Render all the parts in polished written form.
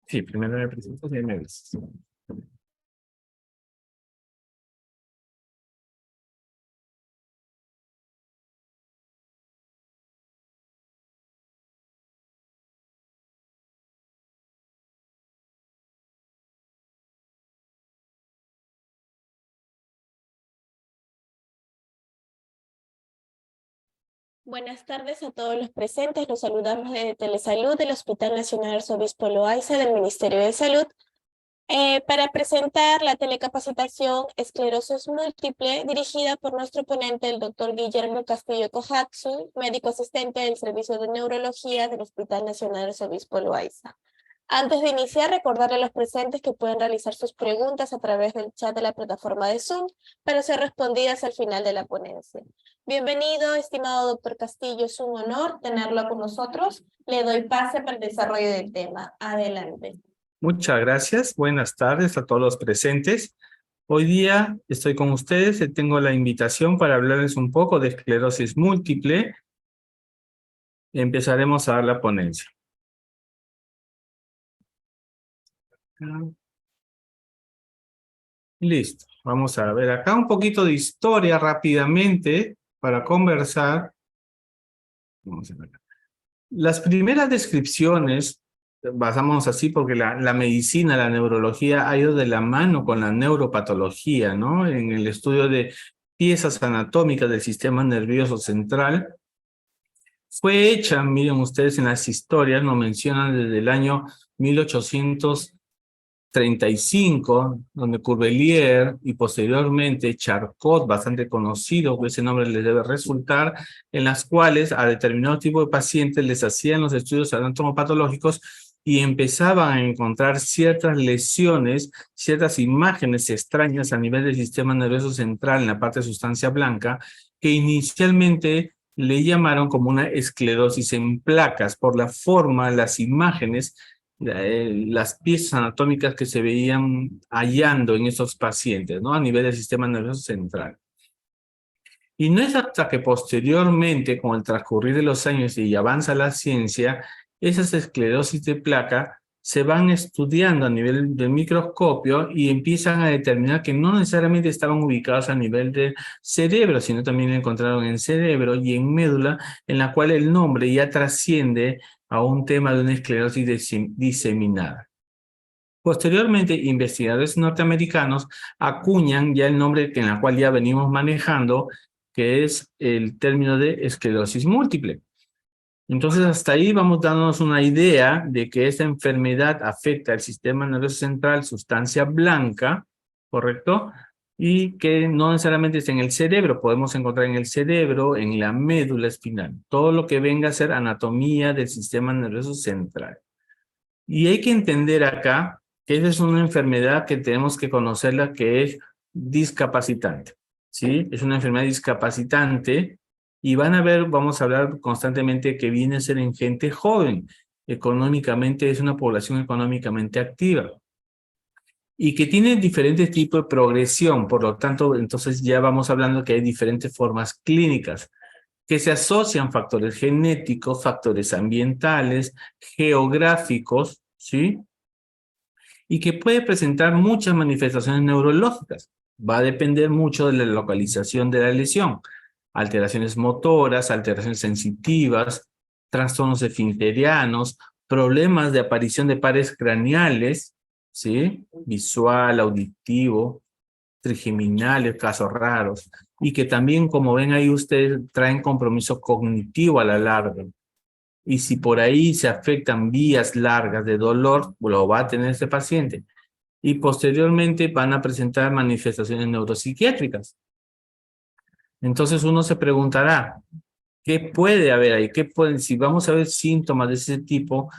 Sí, primero me presento y me ves. Buenas tardes a todos los presentes. Los saludamos desde Telesalud del Hospital Nacional Arzobispo Loaiza del Ministerio de Salud para presentar la telecapacitación Esclerosis Múltiple dirigida por nuestro ponente, el doctor Guillermo Castillo Kohatsu, médico asistente del Servicio de Neurología del Hospital Nacional Arzobispo Loaiza. Antes de iniciar, recordarle a los presentes que pueden realizar sus preguntas a través del chat de la plataforma de Zoom para ser respondidas al final de la ponencia. Bienvenido, estimado doctor Castillo, es un honor tenerlo con nosotros. Le doy pase para el desarrollo del tema. Adelante. Muchas gracias. Buenas tardes a todos los presentes. Hoy día estoy con ustedes y tengo la invitación para hablarles un poco de esclerosis múltiple. Empezaremos a dar la ponencia. Listo. Vamos a ver acá un poquito de historia rápidamente para conversar. Vamos a ver. Las primeras descripciones, basamos así porque la medicina, la neurología ha ido de la mano con la neuropatología, ¿no? En el estudio de piezas anatómicas del sistema nervioso central. Fue hecha, miren ustedes en las historias, nos mencionan desde el año 1835, donde Curbelier y posteriormente Charcot, bastante conocido, ese nombre les debe resultar, en las cuales a determinado tipo de pacientes les hacían los estudios anatomopatológicos y empezaban a encontrar ciertas lesiones, ciertas imágenes extrañas a nivel del sistema nervioso central en la parte de sustancia blanca, que inicialmente le llamaron como una esclerosis en placas por la forma, las imágenes, las piezas anatómicas que se veían hallando en esos pacientes, ¿no? A nivel del sistema nervioso central. Y no es hasta que posteriormente, con el transcurrir de los años y avanza la ciencia, esas esclerosis de placa se van estudiando a nivel del microscopio y empiezan a determinar que no necesariamente estaban ubicados a nivel del cerebro, sino también lo encontraron en cerebro y en médula, en la cual el nombre ya trasciende a un tema de una esclerosis diseminada. Posteriormente, investigadores norteamericanos acuñan ya el nombre en el cual ya venimos manejando, que es el término de esclerosis múltiple. Entonces, hasta ahí vamos dándonos una idea de que esta enfermedad afecta al sistema nervioso central, sustancia blanca, ¿correcto? Y que no necesariamente está en el cerebro, podemos encontrar en el cerebro, en la médula espinal, todo lo que venga a ser anatomía del sistema nervioso central. Y hay que entender acá que esa es una enfermedad que tenemos que conocerla, que es discapacitante, ¿sí? Es una enfermedad discapacitante y van a ver, vamos a hablar constantemente que viene a ser en gente joven. Económicamente es una población económicamente activa y que tiene diferentes tipos de progresión. Por lo tanto, entonces ya vamos hablando que hay diferentes formas clínicas que se asocian factores genéticos, factores ambientales, geográficos, ¿sí? Y que puede presentar muchas manifestaciones neurológicas. Va a depender mucho de la localización de la lesión. Alteraciones motoras, alteraciones sensitivas, trastornos esfinterianos, problemas de aparición de pares craneales, ¿sí? Visual, auditivo, trigeminales, casos raros, y que también, como ven ahí ustedes, traen compromiso cognitivo a la larga. Y si por ahí se afectan vías largas de dolor, lo va a tener este paciente. Y posteriormente van a presentar manifestaciones neuropsiquiátricas. Entonces uno se preguntará, ¿qué puede haber ahí? Si vamos a ver síntomas de ese tipo,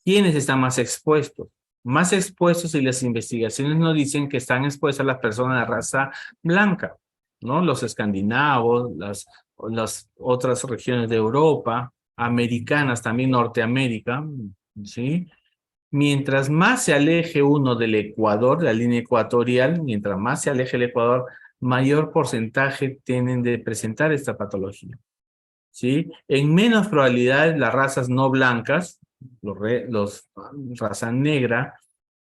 ¿quiénes están más expuestos? Más expuestos, y las investigaciones nos dicen que están expuestas las personas de raza blanca, ¿no? Los escandinavos, las otras regiones de Europa, americanas, también Norteamérica, ¿sí? Mientras más se aleje uno del Ecuador, de la línea ecuatorial, mientras más se aleje el Ecuador, mayor porcentaje tienen de presentar esta patología, ¿sí? En menos probabilidades las razas no blancas, los raza negra,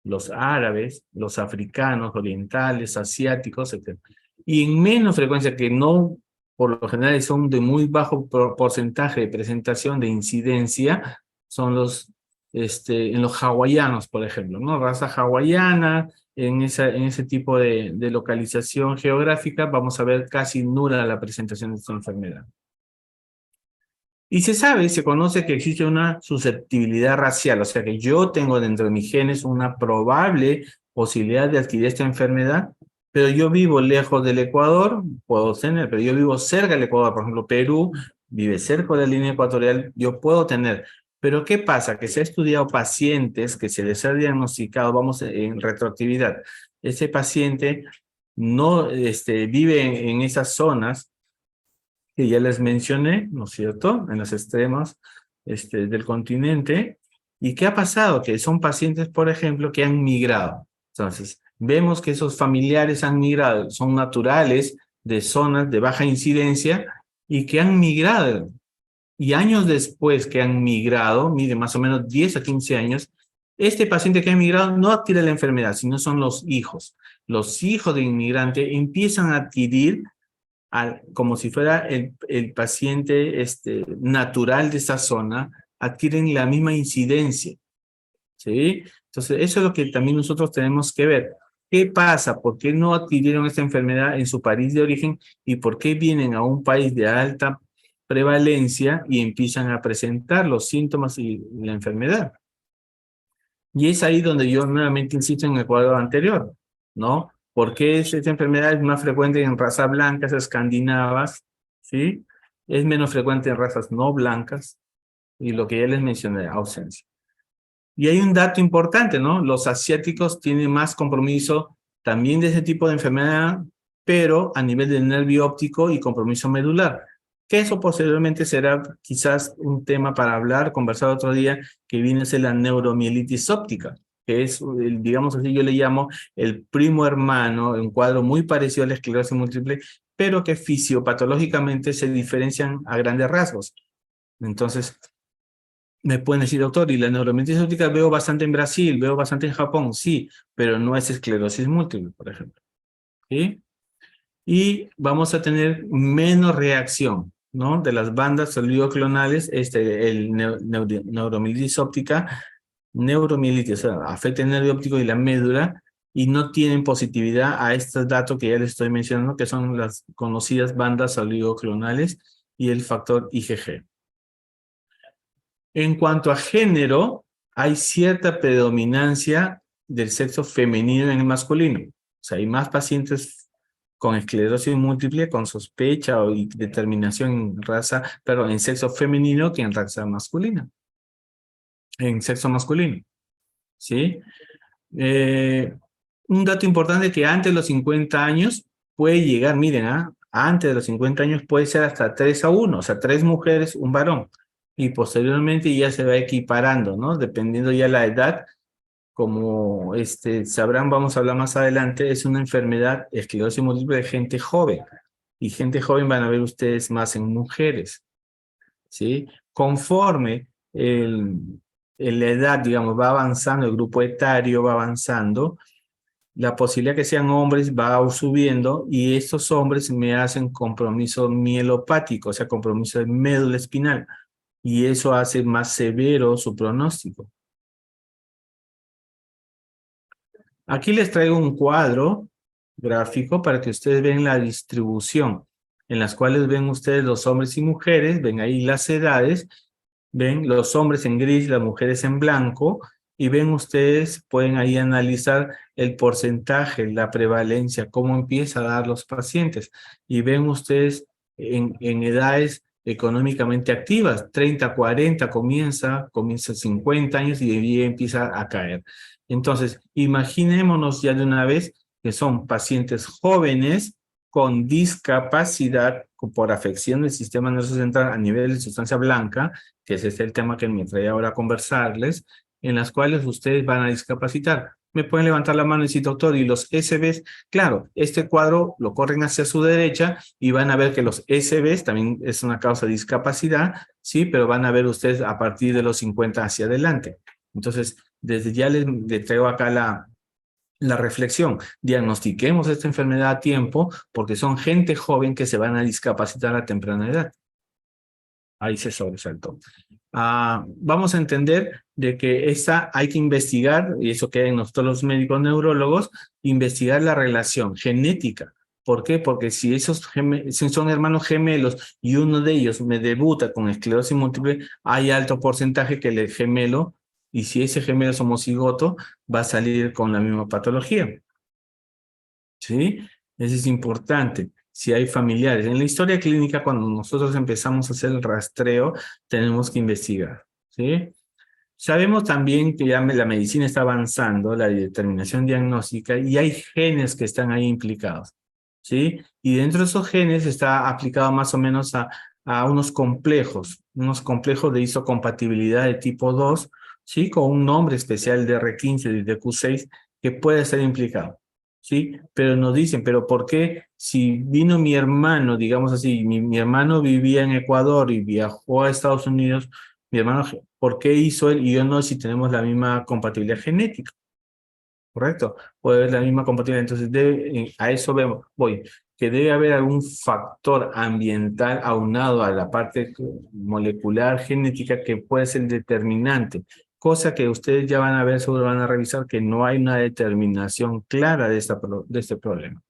los árabes, los africanos, orientales, asiáticos, etc. Y en menos frecuencia, que no, por lo general son de muy bajo porcentaje de presentación de incidencia, son en los hawaianos, por ejemplo, ¿no? Raza hawaiana, en ese tipo de localización geográfica, vamos a ver casi nula la presentación de esta enfermedad. Y se conoce que existe una susceptibilidad racial, o sea que yo tengo dentro de mis genes una probable posibilidad de adquirir esta enfermedad, pero yo vivo lejos del Ecuador, puedo tener, pero yo vivo cerca del Ecuador, por ejemplo, Perú vive cerca de la línea ecuatorial, yo puedo tener. Pero ¿qué pasa? Que se ha estudiado pacientes que se les ha diagnosticado, vamos en retroactividad, ese paciente no vive en esas zonas que ya les mencioné, ¿no es cierto?, en los extremos del continente. ¿Y qué ha pasado? Que son pacientes, por ejemplo, que han migrado. Entonces, vemos que esos familiares han migrado, son naturales de zonas de baja incidencia y que han migrado. Y años después que han migrado, mire, más o menos 10 a 15 años, este paciente que ha migrado no adquiere la enfermedad, sino son los hijos. Los hijos de inmigrante empiezan a adquirir como si fuera el paciente natural de esa zona, adquieren la misma incidencia, ¿sí? Entonces, eso es lo que también nosotros tenemos que ver. ¿Qué pasa? ¿Por qué no adquirieron esta enfermedad en su país de origen y por qué vienen a un país de alta prevalencia y empiezan a presentar los síntomas y la enfermedad? Y es ahí donde yo nuevamente insisto en el cuadro anterior, ¿no? ¿Por qué esta enfermedad es más frecuente en razas blancas escandinavas? ¿Sí? Es menos frecuente en razas no blancas, y lo que ya les mencioné, ausencia. Y hay un dato importante, ¿no? Los asiáticos tienen más compromiso también de ese tipo de enfermedad, pero a nivel del nervio óptico y compromiso medular. Que eso posteriormente será quizás un tema para hablar, conversar otro día, que viene a ser la neuromielitis óptica, que es, digamos así, yo le llamo el primo hermano, un cuadro muy parecido a la esclerosis múltiple, pero que fisiopatológicamente se diferencian a grandes rasgos. Entonces, me pueden decir, doctor, y la neuromielitis óptica veo bastante en Brasil, veo bastante en Japón, sí, pero no es esclerosis múltiple, por ejemplo. ¿Sí? Y vamos a tener menos reacción, ¿no? De las bandas oligoclonales, neuromielitis óptica, neuromielitis, o sea, afecta el nervio óptico y la médula, y no tienen positividad a estos datos que ya les estoy mencionando, que son las conocidas bandas oligoclonales y el factor IgG. En cuanto a género, hay cierta predominancia del sexo femenino en el masculino. O sea, hay más pacientes con esclerosis múltiple, con sospecha o determinación en en sexo femenino que en raza masculina. En sexo masculino. ¿Sí? Un dato importante es que antes de los 50 años puede llegar, miren, antes de los 50 años puede ser hasta 3-1, o sea, 3 mujeres, un varón. Y posteriormente ya se va equiparando, ¿no? Dependiendo ya la edad, como sabrán, vamos a hablar más adelante, es una enfermedad, esclerosis múltiple de gente joven. Y gente joven van a ver ustedes más en mujeres, ¿sí? Conforme la edad, digamos, va avanzando, el grupo etario va avanzando, la posibilidad que sean hombres va subiendo y estos hombres me hacen compromiso mielopático, o sea, compromiso de médula espinal, y eso hace más severo su pronóstico. Aquí les traigo un cuadro gráfico para que ustedes vean la distribución, en las cuales ven ustedes los hombres y mujeres, ven ahí las edades, ven los hombres en gris, las mujeres en blanco, y ven ustedes, pueden ahí analizar el porcentaje, la prevalencia, cómo empieza a dar los pacientes. Y ven ustedes en edades económicamente activas, 30, 40, comienza 50 años y de ahí empieza a caer. Entonces, imaginémonos ya de una vez que son pacientes jóvenes con discapacidad por afección del sistema nervioso central a nivel de sustancia blanca, que ese es el tema que me trae ahora a conversarles, en las cuales ustedes van a discapacitar. Me pueden levantar la mano y decir, doctor, y los SBs, claro, este cuadro lo corren hacia su derecha y van a ver que los SBs también es una causa de discapacidad, sí, pero van a ver ustedes a partir de los 50 hacia adelante. Entonces, desde ya les traigo acá la reflexión. Diagnostiquemos esta enfermedad a tiempo porque son gente joven que se van a discapacitar a temprana edad. Ahí se sobresaltó. Vamos a entender de que esa hay que investigar, y eso queda en nosotros los médicos neurólogos, investigar la relación genética. ¿Por qué? Porque si si son hermanos gemelos y uno de ellos me debuta con esclerosis múltiple, hay alto porcentaje que el gemelo, y si ese gemelo es homocigoto, va a salir con la misma patología. ¿Sí? Eso es importante. Si hay familiares. En la historia clínica, cuando nosotros empezamos a hacer el rastreo, tenemos que investigar. ¿Sí? Sabemos también que ya la medicina está avanzando, la determinación diagnóstica, y hay genes que están ahí implicados. ¿Sí? Y dentro de esos genes está aplicado más o menos a unos complejos de histocompatibilidad de tipo 2, ¿sí? Con un nombre especial de R15 y de Q6 que puede ser implicado. ¿Sí? Pero nos dicen, pero ¿por qué si vino mi hermano, digamos así, mi hermano vivía en Ecuador y viajó a Estados Unidos, mi hermano, ¿por qué hizo él y yo no si tenemos la misma compatibilidad genética? ¿Correcto? Puede haber la misma compatibilidad. Entonces, a eso voy, que debe haber algún factor ambiental aunado a la parte molecular genética que puede ser determinante. Cosa que ustedes ya van a ver, seguro van a revisar que no hay una determinación clara de este problema.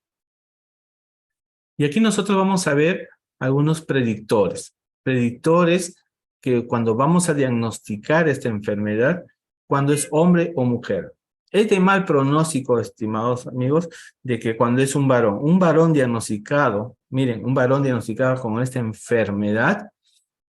Y aquí nosotros vamos a ver algunos predictores. Predictores que cuando vamos a diagnosticar esta enfermedad, cuando es hombre o mujer. Es de mal pronóstico, estimados amigos, de que cuando es un varón diagnosticado, miren, un varón diagnosticado con esta enfermedad,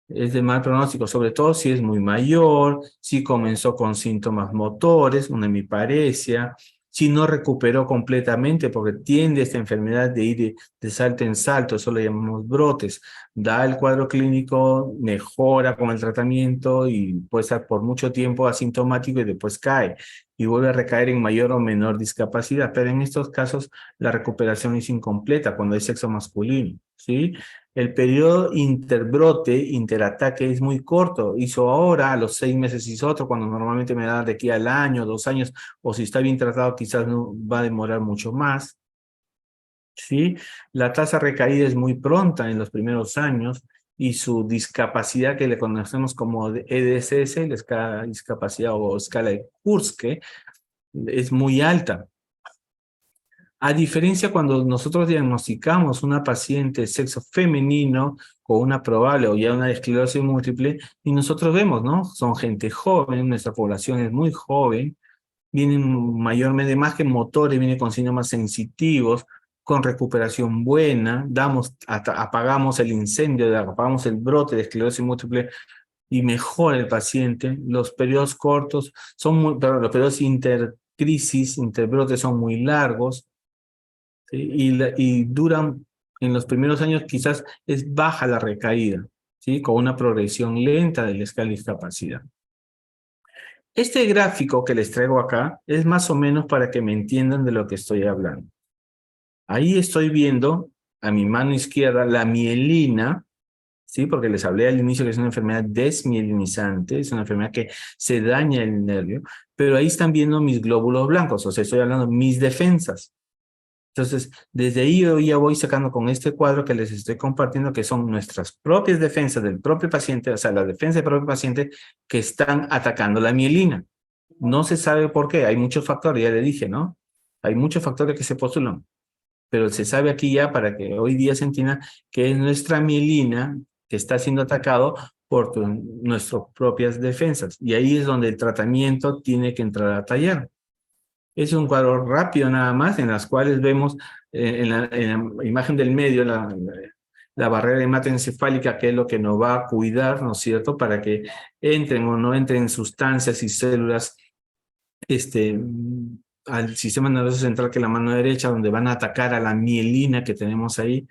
es de mal pronóstico, sobre todo si es muy mayor, si comenzó con síntomas motores, una hemiparesia, si no recuperó completamente, porque tiende esta enfermedad de ir de salto en salto, eso lo llamamos brotes, da el cuadro clínico, mejora con el tratamiento y puede estar por mucho tiempo asintomático y después cae y vuelve a recaer en mayor o menor discapacidad, pero en estos casos la recuperación es incompleta cuando es sexo masculino, ¿sí? El periodo interbrote, interataque es muy corto. Hizo ahora, a los 6 meses hizo otro, cuando normalmente me da de aquí al año, 2 años, o si está bien tratado quizás no va a demorar mucho más. ¿Sí? La tasa de recaída es muy pronta en los primeros años y su discapacidad que le conocemos como EDSS, la escala de discapacidad o escala de Kurske, es muy alta. A diferencia cuando nosotros diagnosticamos una paciente de sexo femenino con una probable o ya una esclerosis múltiple, y nosotros vemos, ¿no? Son gente joven, nuestra población es muy joven, vienen mayormente más que motores, vienen con síntomas sensitivos, con recuperación buena, apagamos el incendio, apagamos el brote de esclerosis múltiple y mejora el paciente. Los periodos cortos son pero los periodos intercrisis, interbrotes son muy largos. ¿Sí? Y duran, en los primeros años quizás es baja la recaída, ¿sí? Con una progresión lenta de la escala de discapacidad. Este gráfico que les traigo acá es más o menos para que me entiendan de lo que estoy hablando. Ahí estoy viendo a mi mano izquierda la mielina, ¿sí? Porque les hablé al inicio que es una enfermedad desmielinizante, es una enfermedad que se daña el nervio, pero ahí están viendo mis glóbulos blancos, o sea, estoy hablando de mis defensas. Entonces, desde ahí yo ya voy sacando con este cuadro que les estoy compartiendo que son nuestras propias defensas del propio paciente, o sea, la defensa del propio paciente que están atacando la mielina. No se sabe por qué, hay muchos factores, ya le dije, ¿no? Hay muchos factores que se postulan, pero se sabe aquí ya para que hoy día se entienda que es nuestra mielina que está siendo atacado por nuestras propias defensas. Y ahí es donde el tratamiento tiene que entrar a tallar. Es un cuadro rápido nada más, en las cuales vemos en la imagen del medio la barrera hematoencefálica, que es lo que nos va a cuidar, ¿no es cierto?, para que entren o no entren sustancias y células al sistema nervioso central, que es la mano derecha, donde van a atacar a la mielina que tenemos ahí,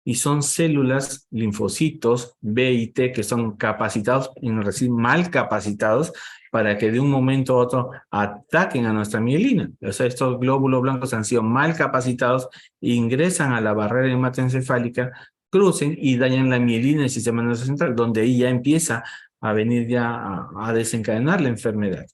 y son células, linfocitos B y T, que son capacitados, en decir mal capacitados, para que de un momento a otro ataquen a nuestra mielina. O sea, estos glóbulos blancos han sido mal capacitados, ingresan a la barrera hematoencefálica, crucen y dañan la mielina del sistema nervioso central, donde ahí ya empieza a venir ya a desencadenar la enfermedad.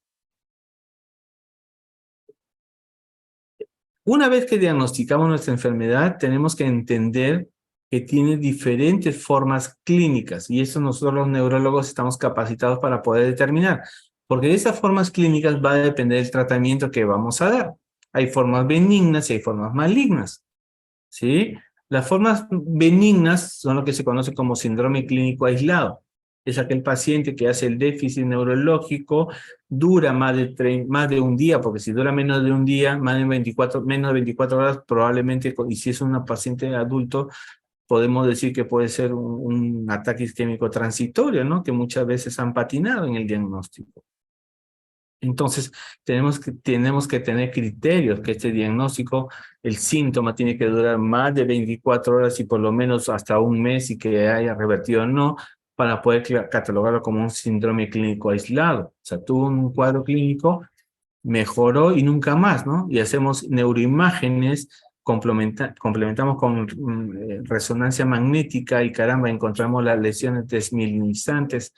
Una vez que diagnosticamos nuestra enfermedad, tenemos que entender que tiene diferentes formas clínicas y eso nosotros los neurólogos estamos capacitados para poder determinar, porque de esas formas clínicas va a depender el tratamiento que vamos a dar. Hay formas benignas y hay formas malignas, ¿sí? Las formas benignas son lo que se conoce como síndrome clínico aislado. Es aquel paciente que hace el déficit neurológico, dura más de un día, porque si dura menos de un día, menos de 24 horas, probablemente, y si es un paciente adulto, podemos decir que puede ser un ataque isquémico transitorio, ¿no? Que muchas veces han patinado en el diagnóstico. Entonces, tenemos que tener criterios, que este diagnóstico, el síntoma tiene que durar más de 24 horas y por lo menos hasta un mes y que haya revertido o no, para poder catalogarlo como un síndrome clínico aislado. O sea, tuvo un cuadro clínico, mejoró y nunca más, ¿no? Y hacemos neuroimágenes, complementamos con resonancia magnética y caramba, encontramos las lesiones desmielinizantes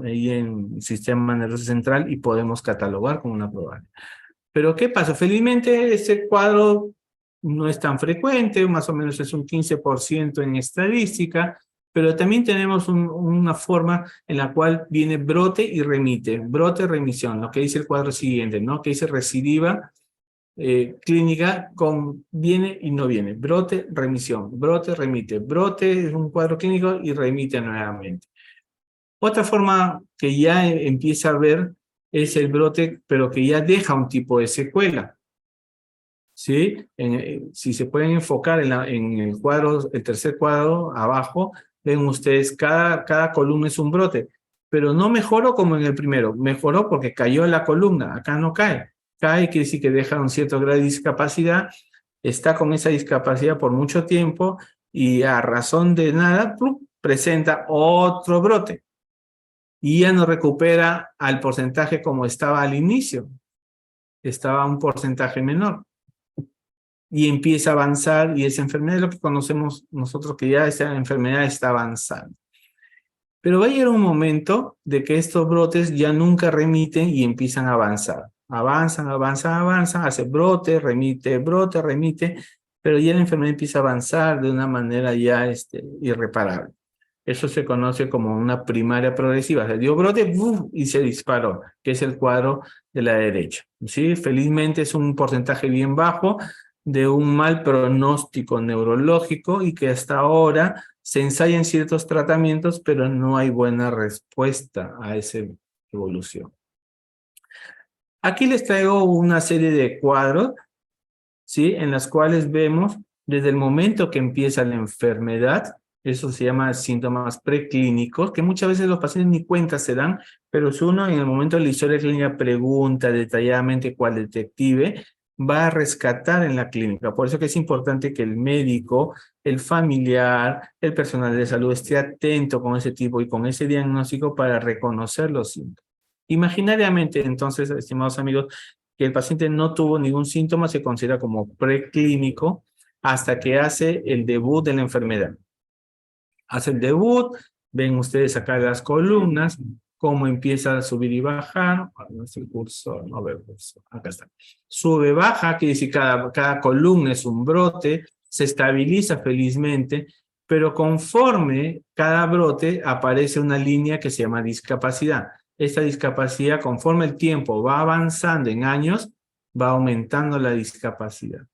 ahí en el sistema nervioso central y podemos catalogar como una probable. Pero ¿qué pasa? Felizmente ese cuadro no es tan frecuente, más o menos es un 15% en estadística, pero también tenemos una forma en la cual viene brote y remite, brote, remisión, lo que dice el cuadro siguiente, ¿no? Que dice recidiva clínica con viene y no viene, brote, remisión, brote, remite, brote es un cuadro clínico y remite nuevamente. Otra forma que ya empieza a ver es el brote, pero que ya deja un tipo de secuela. ¿Sí? Si se pueden enfocar en el cuadro, el tercer cuadro abajo, ven ustedes, cada columna es un brote, pero no mejoró como en el primero, mejoró porque cayó la columna, acá no cae. Cae quiere decir que deja un cierto grado de discapacidad, está con esa discapacidad por mucho tiempo y a razón de nada, presenta otro brote y ya no recupera al porcentaje como estaba al inicio, estaba un porcentaje menor y empieza a avanzar y esa enfermedad es lo que conocemos nosotros que ya esa enfermedad está avanzando. Pero va a llegar un momento de que estos brotes ya nunca remiten y empiezan a avanzar. Avanzan, avanzan, avanzan, hace brote, remite, pero ya la enfermedad empieza a avanzar de una manera ya irreparable. Eso se conoce como una primaria progresiva. Se dio brote ¡buf! Y se disparó, que es el cuadro de la derecha. ¿Sí? Felizmente es un porcentaje bien bajo de un mal pronóstico neurológico y que hasta ahora se ensayan ciertos tratamientos, pero no hay buena respuesta a esa evolución. Aquí les traigo una serie de cuadros, ¿sí? En las cuales vemos desde el momento que empieza la enfermedad. Eso se llama síntomas preclínicos, que muchas veces los pacientes ni cuenta se dan, pero si uno en el momento de la historia clínica pregunta detalladamente cuál detective, va a rescatar en la clínica. Por eso que es importante que el médico, el familiar, el personal de salud esté atento con ese tipo y con ese diagnóstico para reconocer los síntomas. Imaginariamente, entonces, estimados amigos, que el paciente no tuvo ningún síntoma se considera como preclínico hasta que hace el debut de la enfermedad. Hace el debut, ven ustedes acá las columnas, cómo empieza a subir y bajar. No es el cursor, no veo el cursor, acá está. Sube, baja, quiere decir cada columna es un brote, se estabiliza felizmente, pero conforme cada brote aparece una línea que se llama discapacidad. Esta discapacidad, conforme el tiempo va avanzando en años, va aumentando la discapacidad.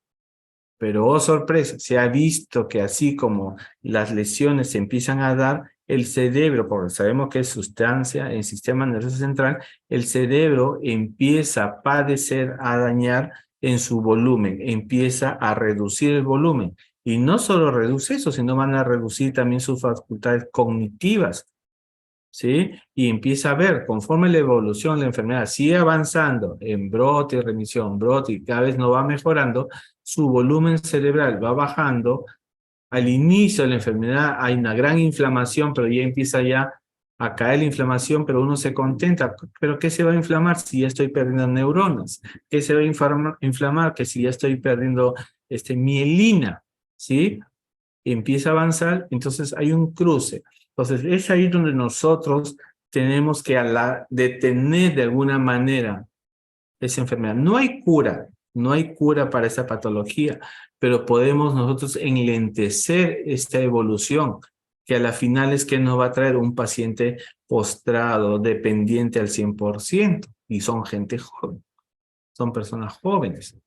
Pero, oh sorpresa, se ha visto que así como las lesiones se empiezan a dar, el cerebro, porque sabemos que es sustancia en el sistema nervioso central, el cerebro empieza a padecer, a dañar en su volumen, empieza a reducir el volumen. Y no solo reduce eso, sino van a reducir también sus facultades cognitivas. ¿Sí? Y empieza a ver, conforme la evolución, la enfermedad sigue avanzando en brote, remisión, brote, y cada vez no va mejorando, su volumen cerebral va bajando. Al inicio de la enfermedad hay una gran inflamación, pero ya empieza ya acá la inflamación, pero uno se contenta. ¿Pero qué se va a inflamar si ya estoy perdiendo neuronas? ¿Qué se va a inflamar que si ya estoy perdiendo mielina? ¿Sí? Empieza a avanzar, entonces hay un cruce. Entonces es ahí donde nosotros tenemos que detener de alguna manera esa enfermedad. No hay cura, no hay cura para esa patología, pero podemos nosotros enlentecer esta evolución, que a la final es que nos va a traer un paciente postrado, dependiente al 100%, y son gente joven, son personas jóvenes.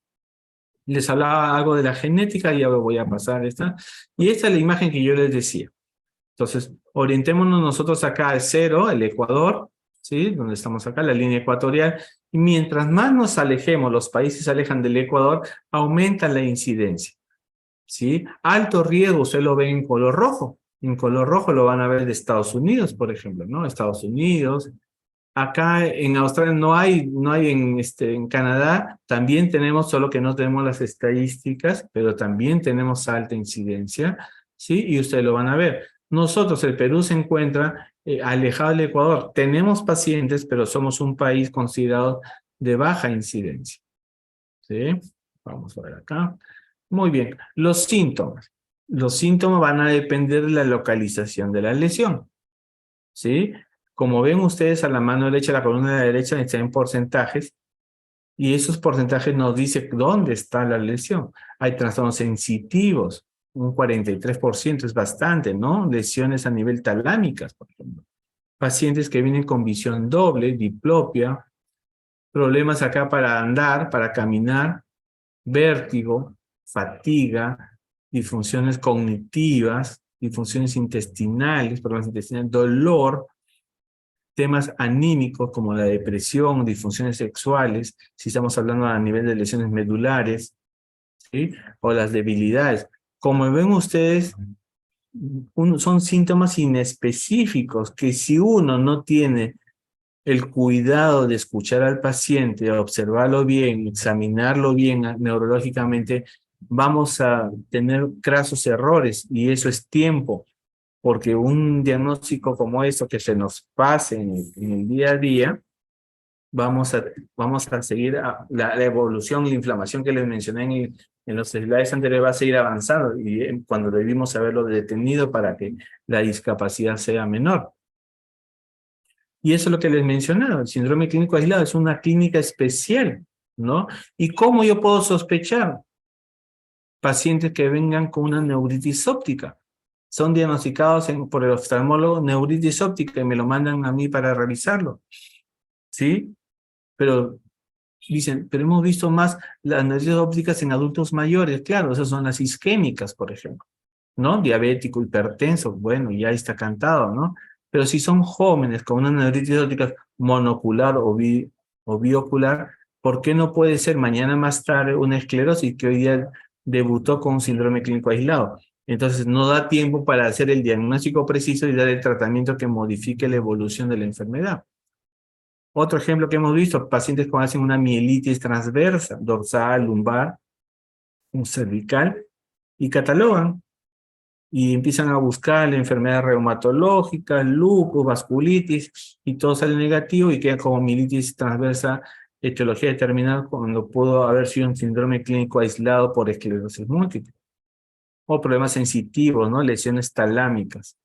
Les hablaba algo de la genética y ahora voy a pasar esta. Y esta es la imagen que yo les decía. Entonces, orientémonos nosotros acá al cero, el Ecuador, ¿sí? Donde estamos acá, la línea ecuatorial. Y mientras más nos alejemos, los países se alejan del Ecuador, aumenta la incidencia, ¿sí? Alto riesgo, usted lo ve en color rojo. En color rojo lo van a ver de Estados Unidos, por ejemplo, ¿no? Estados Unidos. Acá en Australia no hay en Canadá, también tenemos, solo que no tenemos las estadísticas, pero también tenemos alta incidencia, ¿sí? Y ustedes lo van a ver. Nosotros, el Perú se encuentra alejado del Ecuador. Tenemos pacientes, pero somos un país considerado de baja incidencia, ¿sí? Vamos a ver acá. Muy bien. Los síntomas. Los síntomas van a depender de la localización de la lesión, ¿sí? Como ven ustedes a la mano derecha, la columna de la derecha está en porcentajes, y esos porcentajes nos dicen dónde está la lesión. Hay trastornos sensitivos, un 43% es bastante, ¿no? Lesiones a nivel talámicas, por ejemplo. Pacientes que vienen con visión doble, diplopia, problemas acá para andar, para caminar, vértigo, fatiga, disfunciones cognitivas, disfunciones intestinales, problemas intestinales, dolor, temas anímicos como la depresión, disfunciones sexuales, si estamos hablando a nivel de lesiones medulares, ¿sí? O las debilidades. Como ven ustedes, son síntomas inespecíficos que si uno no tiene el cuidado de escuchar al paciente, observarlo bien, examinarlo bien neurológicamente, vamos a tener grasos errores y eso es tiempo, porque un diagnóstico como eso que se nos pase en el día a día, vamos a seguir la evolución, la inflamación que les mencioné en los slides anteriores va a seguir avanzando y cuando debimos haberlo detenido para que la discapacidad sea menor. Y eso es lo que les mencionaba, el síndrome clínico aislado es una clínica especial, ¿no? ¿Y cómo yo puedo sospechar? Pacientes que vengan con una neuritis óptica. Son diagnosticados por el oftalmólogo neuritis óptica y me lo mandan a mí para revisarlo, ¿sí? Pero dicen, pero hemos visto más las neuritis ópticas en adultos mayores. Claro, esas son las isquémicas, por ejemplo, ¿no? Diabético, hipertenso, bueno, ya está cantado, ¿no? Pero si son jóvenes con una neuritis óptica monocular o biocular, ¿por qué no puede ser mañana más tarde una esclerosis que hoy día debutó con un síndrome clínico aislado? Entonces no da tiempo para hacer el diagnóstico preciso y dar el tratamiento que modifique la evolución de la enfermedad. Otro ejemplo que hemos visto, pacientes que hacen una mielitis transversa, dorsal, lumbar, un cervical, y catalogan y empiezan a buscar la enfermedad reumatológica, lupus, vasculitis, y todo sale negativo y queda como mielitis transversa, etiología determinada cuando pudo haber sido un síndrome clínico aislado por esclerosis múltiple. O problemas sensitivos, ¿no? Lesiones talámicas.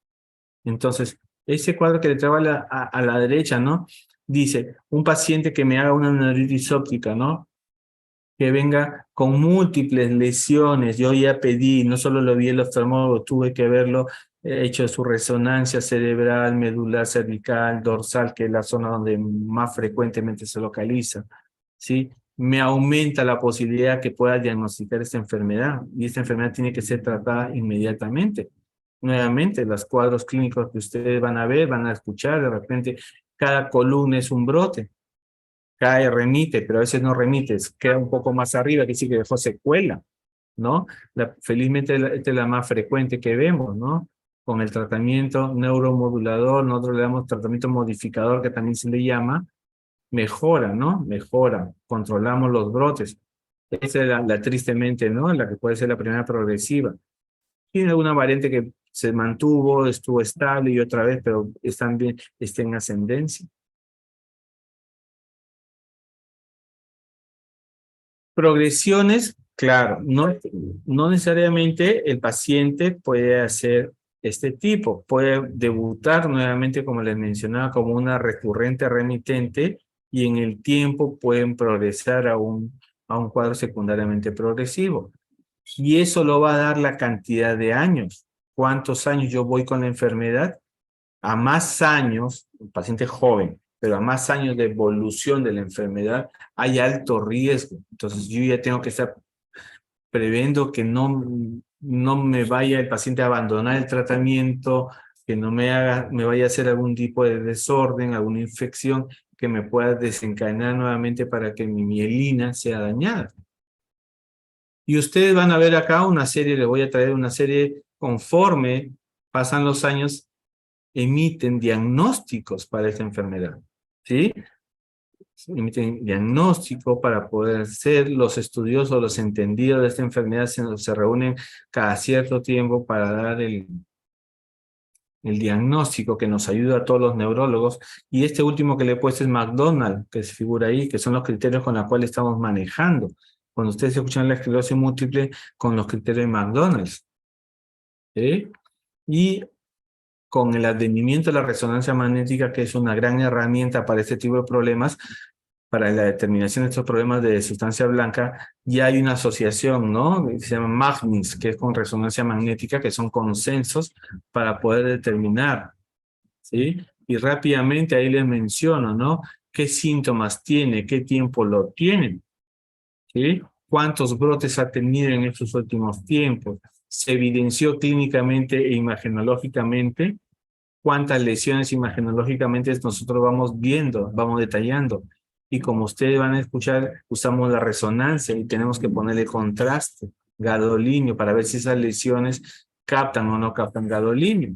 Entonces, ese cuadro que le traigo a la derecha, ¿no? Dice, un paciente que me haga una neuritis óptica, ¿no? Que venga con múltiples lesiones. Yo ya pedí, no solo lo vi el oftalmólogo, tuve que verlo, hecho su resonancia cerebral, medular, cervical, dorsal, que es la zona donde más frecuentemente se localiza, ¿sí? Me aumenta la posibilidad que pueda diagnosticar esta enfermedad, y esta enfermedad tiene que ser tratada inmediatamente. Nuevamente, los cuadros clínicos que ustedes van a ver, van a escuchar, de repente, cada columna es un brote, cae, remite, pero a veces no remite, queda un poco más arriba, que sí que dejó secuela, ¿no? Felizmente esta es la más frecuente que vemos, ¿no? Con el tratamiento neuromodulador, nosotros le damos tratamiento modificador, que también se le llama, mejora, ¿no? Mejora, controlamos los brotes. Esa es la tristemente, ¿no? La que puede ser la primera progresiva. Tiene alguna variante que se mantuvo, estuvo estable y otra vez, pero están bien, está en ascendencia. Progresiones, claro, no necesariamente el paciente puede hacer este tipo, puede debutar nuevamente, como les mencionaba, como una recurrente remitente y en el tiempo pueden progresar a un cuadro secundariamente progresivo. Y eso lo va a dar la cantidad de años. ¿Cuántos años yo voy con la enfermedad? A más años, un paciente joven, pero a más años de evolución de la enfermedad, hay alto riesgo. Entonces yo ya tengo que estar previendo que no me vaya el paciente a abandonar el tratamiento, que no me vaya a hacer algún tipo de desorden, alguna infección que me pueda desencadenar nuevamente para que mi mielina sea dañada. Y ustedes van a ver acá una serie, les voy a traer una serie conforme pasan los años, emiten diagnósticos para esta enfermedad, ¿sí? Emiten diagnóstico para poder ser los estudiosos, los entendidos de esta enfermedad, se reúnen cada cierto tiempo para dar el diagnóstico que nos ayuda a todos los neurólogos. Y este último que le he puesto es McDonald, que se figura ahí, que son los criterios con los cuales estamos manejando. Cuando ustedes escuchan la esclerosis múltiple, con los criterios de McDonald's, ¿sí? Y con el advenimiento de la resonancia magnética, que es una gran herramienta para este tipo de problemas, para la determinación de estos problemas de sustancia blanca, ya hay una asociación, ¿no? Se llama MAGNIS, que es con resonancia magnética, que son consensos para poder determinar, ¿sí? Y rápidamente ahí les menciono, ¿no? ¿Qué síntomas tiene? ¿Qué tiempo lo tienen? ¿Sí? ¿Cuántos brotes ha tenido en estos últimos tiempos? ¿Se evidenció clínicamente e imagenológicamente? ¿Cuántas lesiones imagenológicamente nosotros vamos viendo, vamos detallando? Y como ustedes van a escuchar, usamos la resonancia y tenemos que ponerle contraste, gadolinio, para ver si esas lesiones captan o no captan gadolinio.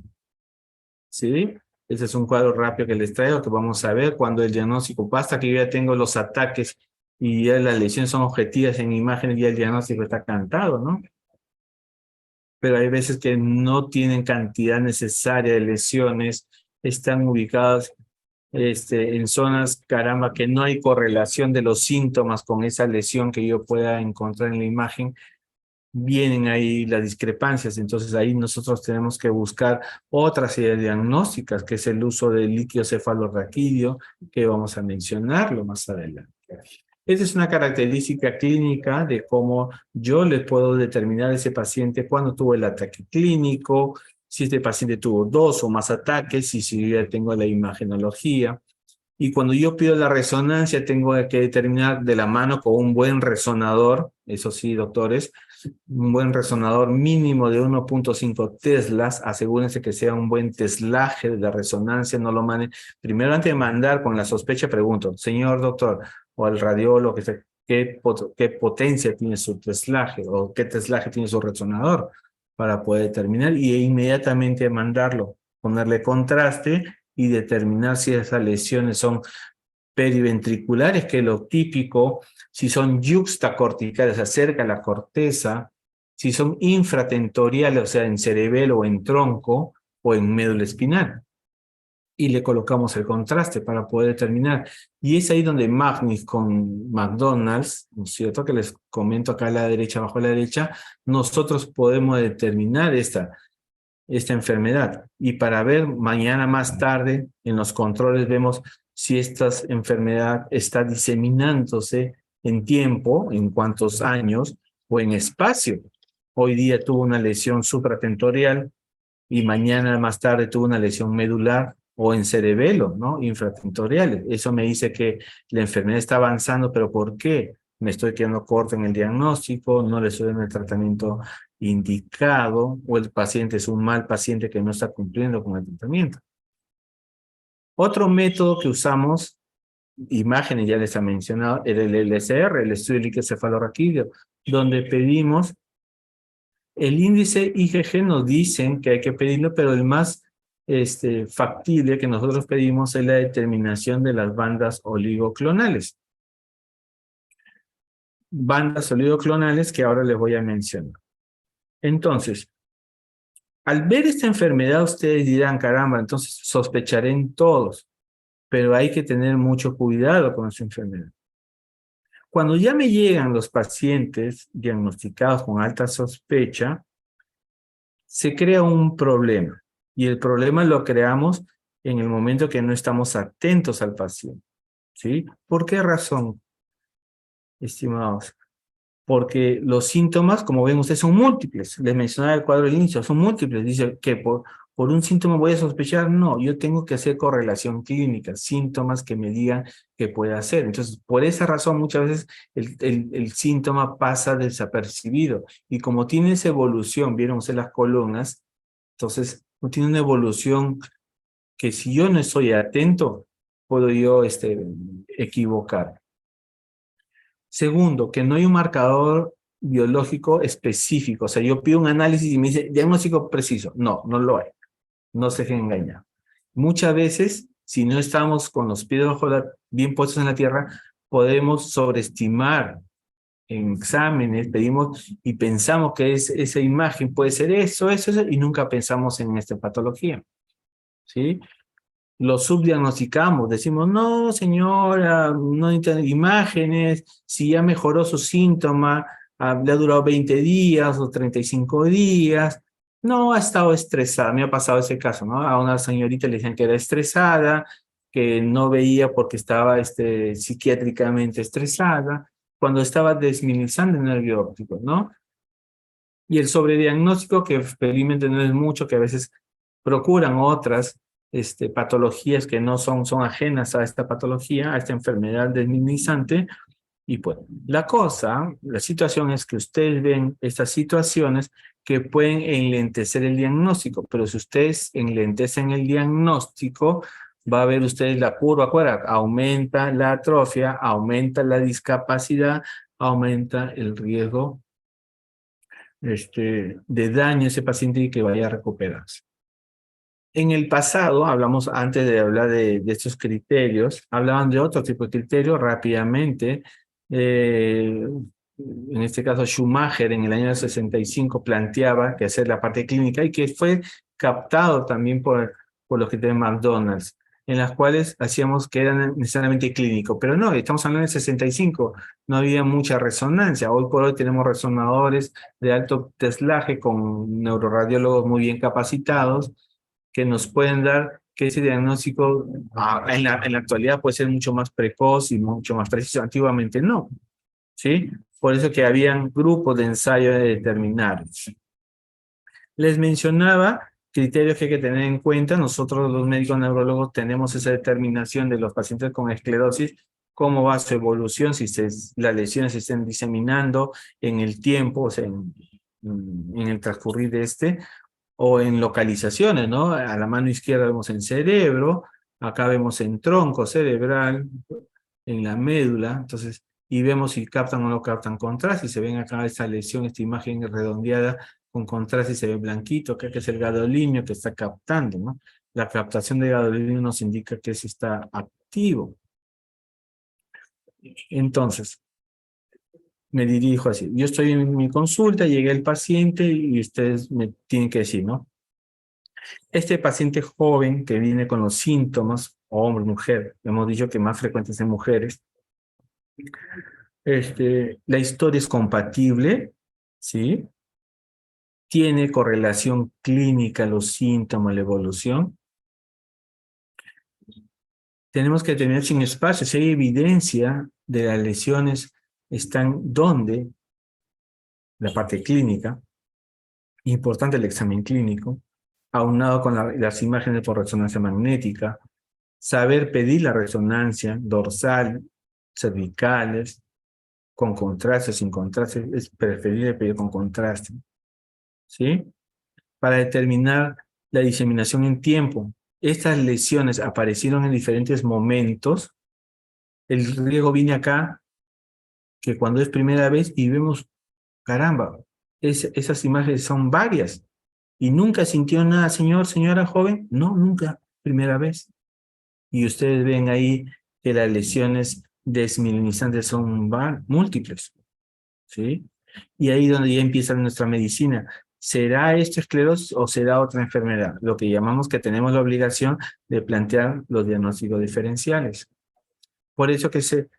¿Sí? Ese es un cuadro rápido que les traigo, que vamos a ver cuando el diagnóstico, basta que yo ya tengo los ataques y ya las lesiones son objetivas en imágenes, ya el diagnóstico está cantado, ¿no? Pero hay veces que no tienen cantidad necesaria de lesiones, están ubicadas en zonas, caramba, que no hay correlación de los síntomas con esa lesión que yo pueda encontrar en la imagen, vienen ahí las discrepancias. Entonces ahí nosotros tenemos que buscar otra serie de diagnósticas, que es el uso del líquido cefalorraquídeo, que vamos a mencionarlo más adelante. Esa es una característica clínica de cómo yo le puedo determinar a ese paciente cuándo tuvo el ataque clínico, si este paciente tuvo 2 o más ataques, y si yo ya tengo la imagenología. Y cuando yo pido la resonancia, tengo que determinar de la mano con un buen resonador, eso sí, doctores, un buen resonador mínimo de 1.5 teslas, asegúrense que sea un buen teslaje de la resonancia, no lo manden. Primero, antes de mandar con la sospecha, pregunto, señor doctor, o al radiólogo, ¿qué potencia tiene su teslaje o qué teslaje tiene su resonador? Para poder determinar y inmediatamente mandarlo, ponerle contraste y determinar si esas lesiones son periventriculares, que es lo típico, si son yuxtacorticales, acerca a la corteza, si son infratentoriales, o sea, en cerebelo o en tronco, o en médula espinal. Y le colocamos el contraste para poder determinar. Y es ahí donde Magnis con McDonald's, ¿no es cierto? Que les comento acá a la derecha, abajo a la derecha, nosotros podemos determinar esta enfermedad. Y para ver mañana más tarde en los controles vemos si esta enfermedad está diseminándose en tiempo, en cuántos años o en espacio. Hoy día tuvo una lesión supratentorial y mañana más tarde tuvo una lesión medular o en cerebelo, ¿no? Infratentoriales. Eso me dice que la enfermedad está avanzando, pero ¿por qué? Me estoy quedando corto en el diagnóstico, no le estoy dando el tratamiento indicado, o el paciente es un mal paciente que no está cumpliendo con el tratamiento. Otro método que usamos, imágenes ya les he mencionado, era el LCR, el estudio de líquido cefalorraquídeo, donde pedimos el índice IgG, nos dicen que hay que pedirlo, pero el más factible que nosotros pedimos es la determinación de las bandas oligoclonales. Bandas oligoclonales que ahora les voy a mencionar. Entonces, Al ver esta enfermedad, ustedes dirán, caramba, entonces sospecharé en todos, pero hay que tener mucho cuidado con esa enfermedad. Cuando ya me llegan los pacientes diagnosticados con alta sospecha, se crea un problema. Y el problema lo creamos en el momento que no estamos atentos al paciente. ¿Sí? ¿Por qué razón, estimados? Porque los síntomas, como ven ustedes, son múltiples. Les mencionaba el cuadro del inicio, son múltiples. Dice que por un síntoma voy a sospechar. No, yo tengo que hacer correlación clínica, síntomas que me digan que puede hacer. Entonces, por esa razón, muchas veces el síntoma pasa desapercibido. Y como tiene esa evolución, vieron ustedes las columnas, entonces no tiene una evolución que si yo no estoy atento, puedo yo equivocar. Segundo, que no hay un marcador biológico específico. O sea, yo pido un análisis y me dice diagnóstico preciso. No, no lo hay. No se dejen engañar. Muchas veces, si no estamos con los pies bien puestos en la tierra, podemos sobreestimar en exámenes, pedimos y pensamos que esa imagen puede ser eso, y nunca pensamos en esta patología. ¿Sí? Lo subdiagnosticamos, decimos, no señora, no necesita imágenes, si ya mejoró su síntoma, le ha durado 20 días o 35 días, no ha estado estresada, me ha pasado ese caso, ¿no? A una señorita le decían que era estresada, que no veía porque estaba psiquiátricamente estresada, cuando estaba desminimizando el nervio óptico, ¿no? Y el sobrediagnóstico, que felizmente no es mucho, que a veces procuran otras patologías que no son ajenas a esta patología, a esta enfermedad desminimizante. Y pues, la situación es que ustedes ven estas situaciones que pueden enlentecer el diagnóstico, pero si ustedes enlentecen el diagnóstico, va a ver ustedes la curva, aumenta la atrofia, aumenta la discapacidad, aumenta el riesgo de daño a ese paciente y que vaya a recuperarse. En el pasado, hablamos antes de hablar de estos criterios, hablaban de otro tipo de criterios rápidamente. En este caso, Schumacher en el año 65 planteaba que hacer la parte clínica y que fue captado también por los criterios McDonald's, en las cuales hacíamos que eran necesariamente clínicos. Pero no, estamos hablando del 65, no había mucha resonancia. Hoy por hoy tenemos resonadores de alto teslaje con neuroradiólogos muy bien capacitados, que nos pueden dar que ese diagnóstico en la actualidad puede ser mucho más precoz y mucho más preciso. Antiguamente no, ¿sí? Por eso que habían grupos de ensayo de determinar. Les mencionaba criterios que hay que tener en cuenta. Nosotros los médicos neurólogos tenemos esa determinación de los pacientes con esclerosis, cómo va su evolución, si las lesiones se están diseminando en el tiempo, o sea, en el transcurrir de o en localizaciones, ¿no? A la mano izquierda vemos en cerebro, acá vemos en tronco cerebral, en la médula, entonces, y vemos si captan o no captan contraste, y se ven acá esta lesión, esta imagen redondeada con contraste y se ve blanquito, acá que es el gadolinio que está captando, ¿no? La captación de gadolinio nos indica que se está activo. Entonces, me dirijo así, yo estoy en mi consulta, llegué el paciente y ustedes me tienen que decir, ¿no? Este paciente joven que viene con los síntomas, hombre, mujer, hemos dicho que más frecuentes en mujeres, la historia es compatible, ¿sí? Tiene correlación clínica los síntomas, la evolución. Tenemos que tener sin espacio, si hay evidencia de las lesiones, están donde la parte clínica, importante el examen clínico, aunado con las imágenes por resonancia magnética, saber pedir la resonancia dorsal, cervicales, con contraste, sin contraste, es preferible pedir con contraste, ¿sí? Para determinar la diseminación en tiempo. Estas lesiones aparecieron en diferentes momentos. El riesgo viene acá, que cuando es primera vez y vemos, caramba, esas imágenes son varias. ¿Y nunca sintió nada, señor, señora joven? No, nunca, primera vez. Y ustedes ven ahí que las lesiones desmilinizantes son múltiples, ¿sí? Y ahí donde ya empieza nuestra medicina. ¿será esto esclerosis o será otra enfermedad? Lo que llamamos que tenemos la obligación de plantear los diagnósticos diferenciales. Por eso que se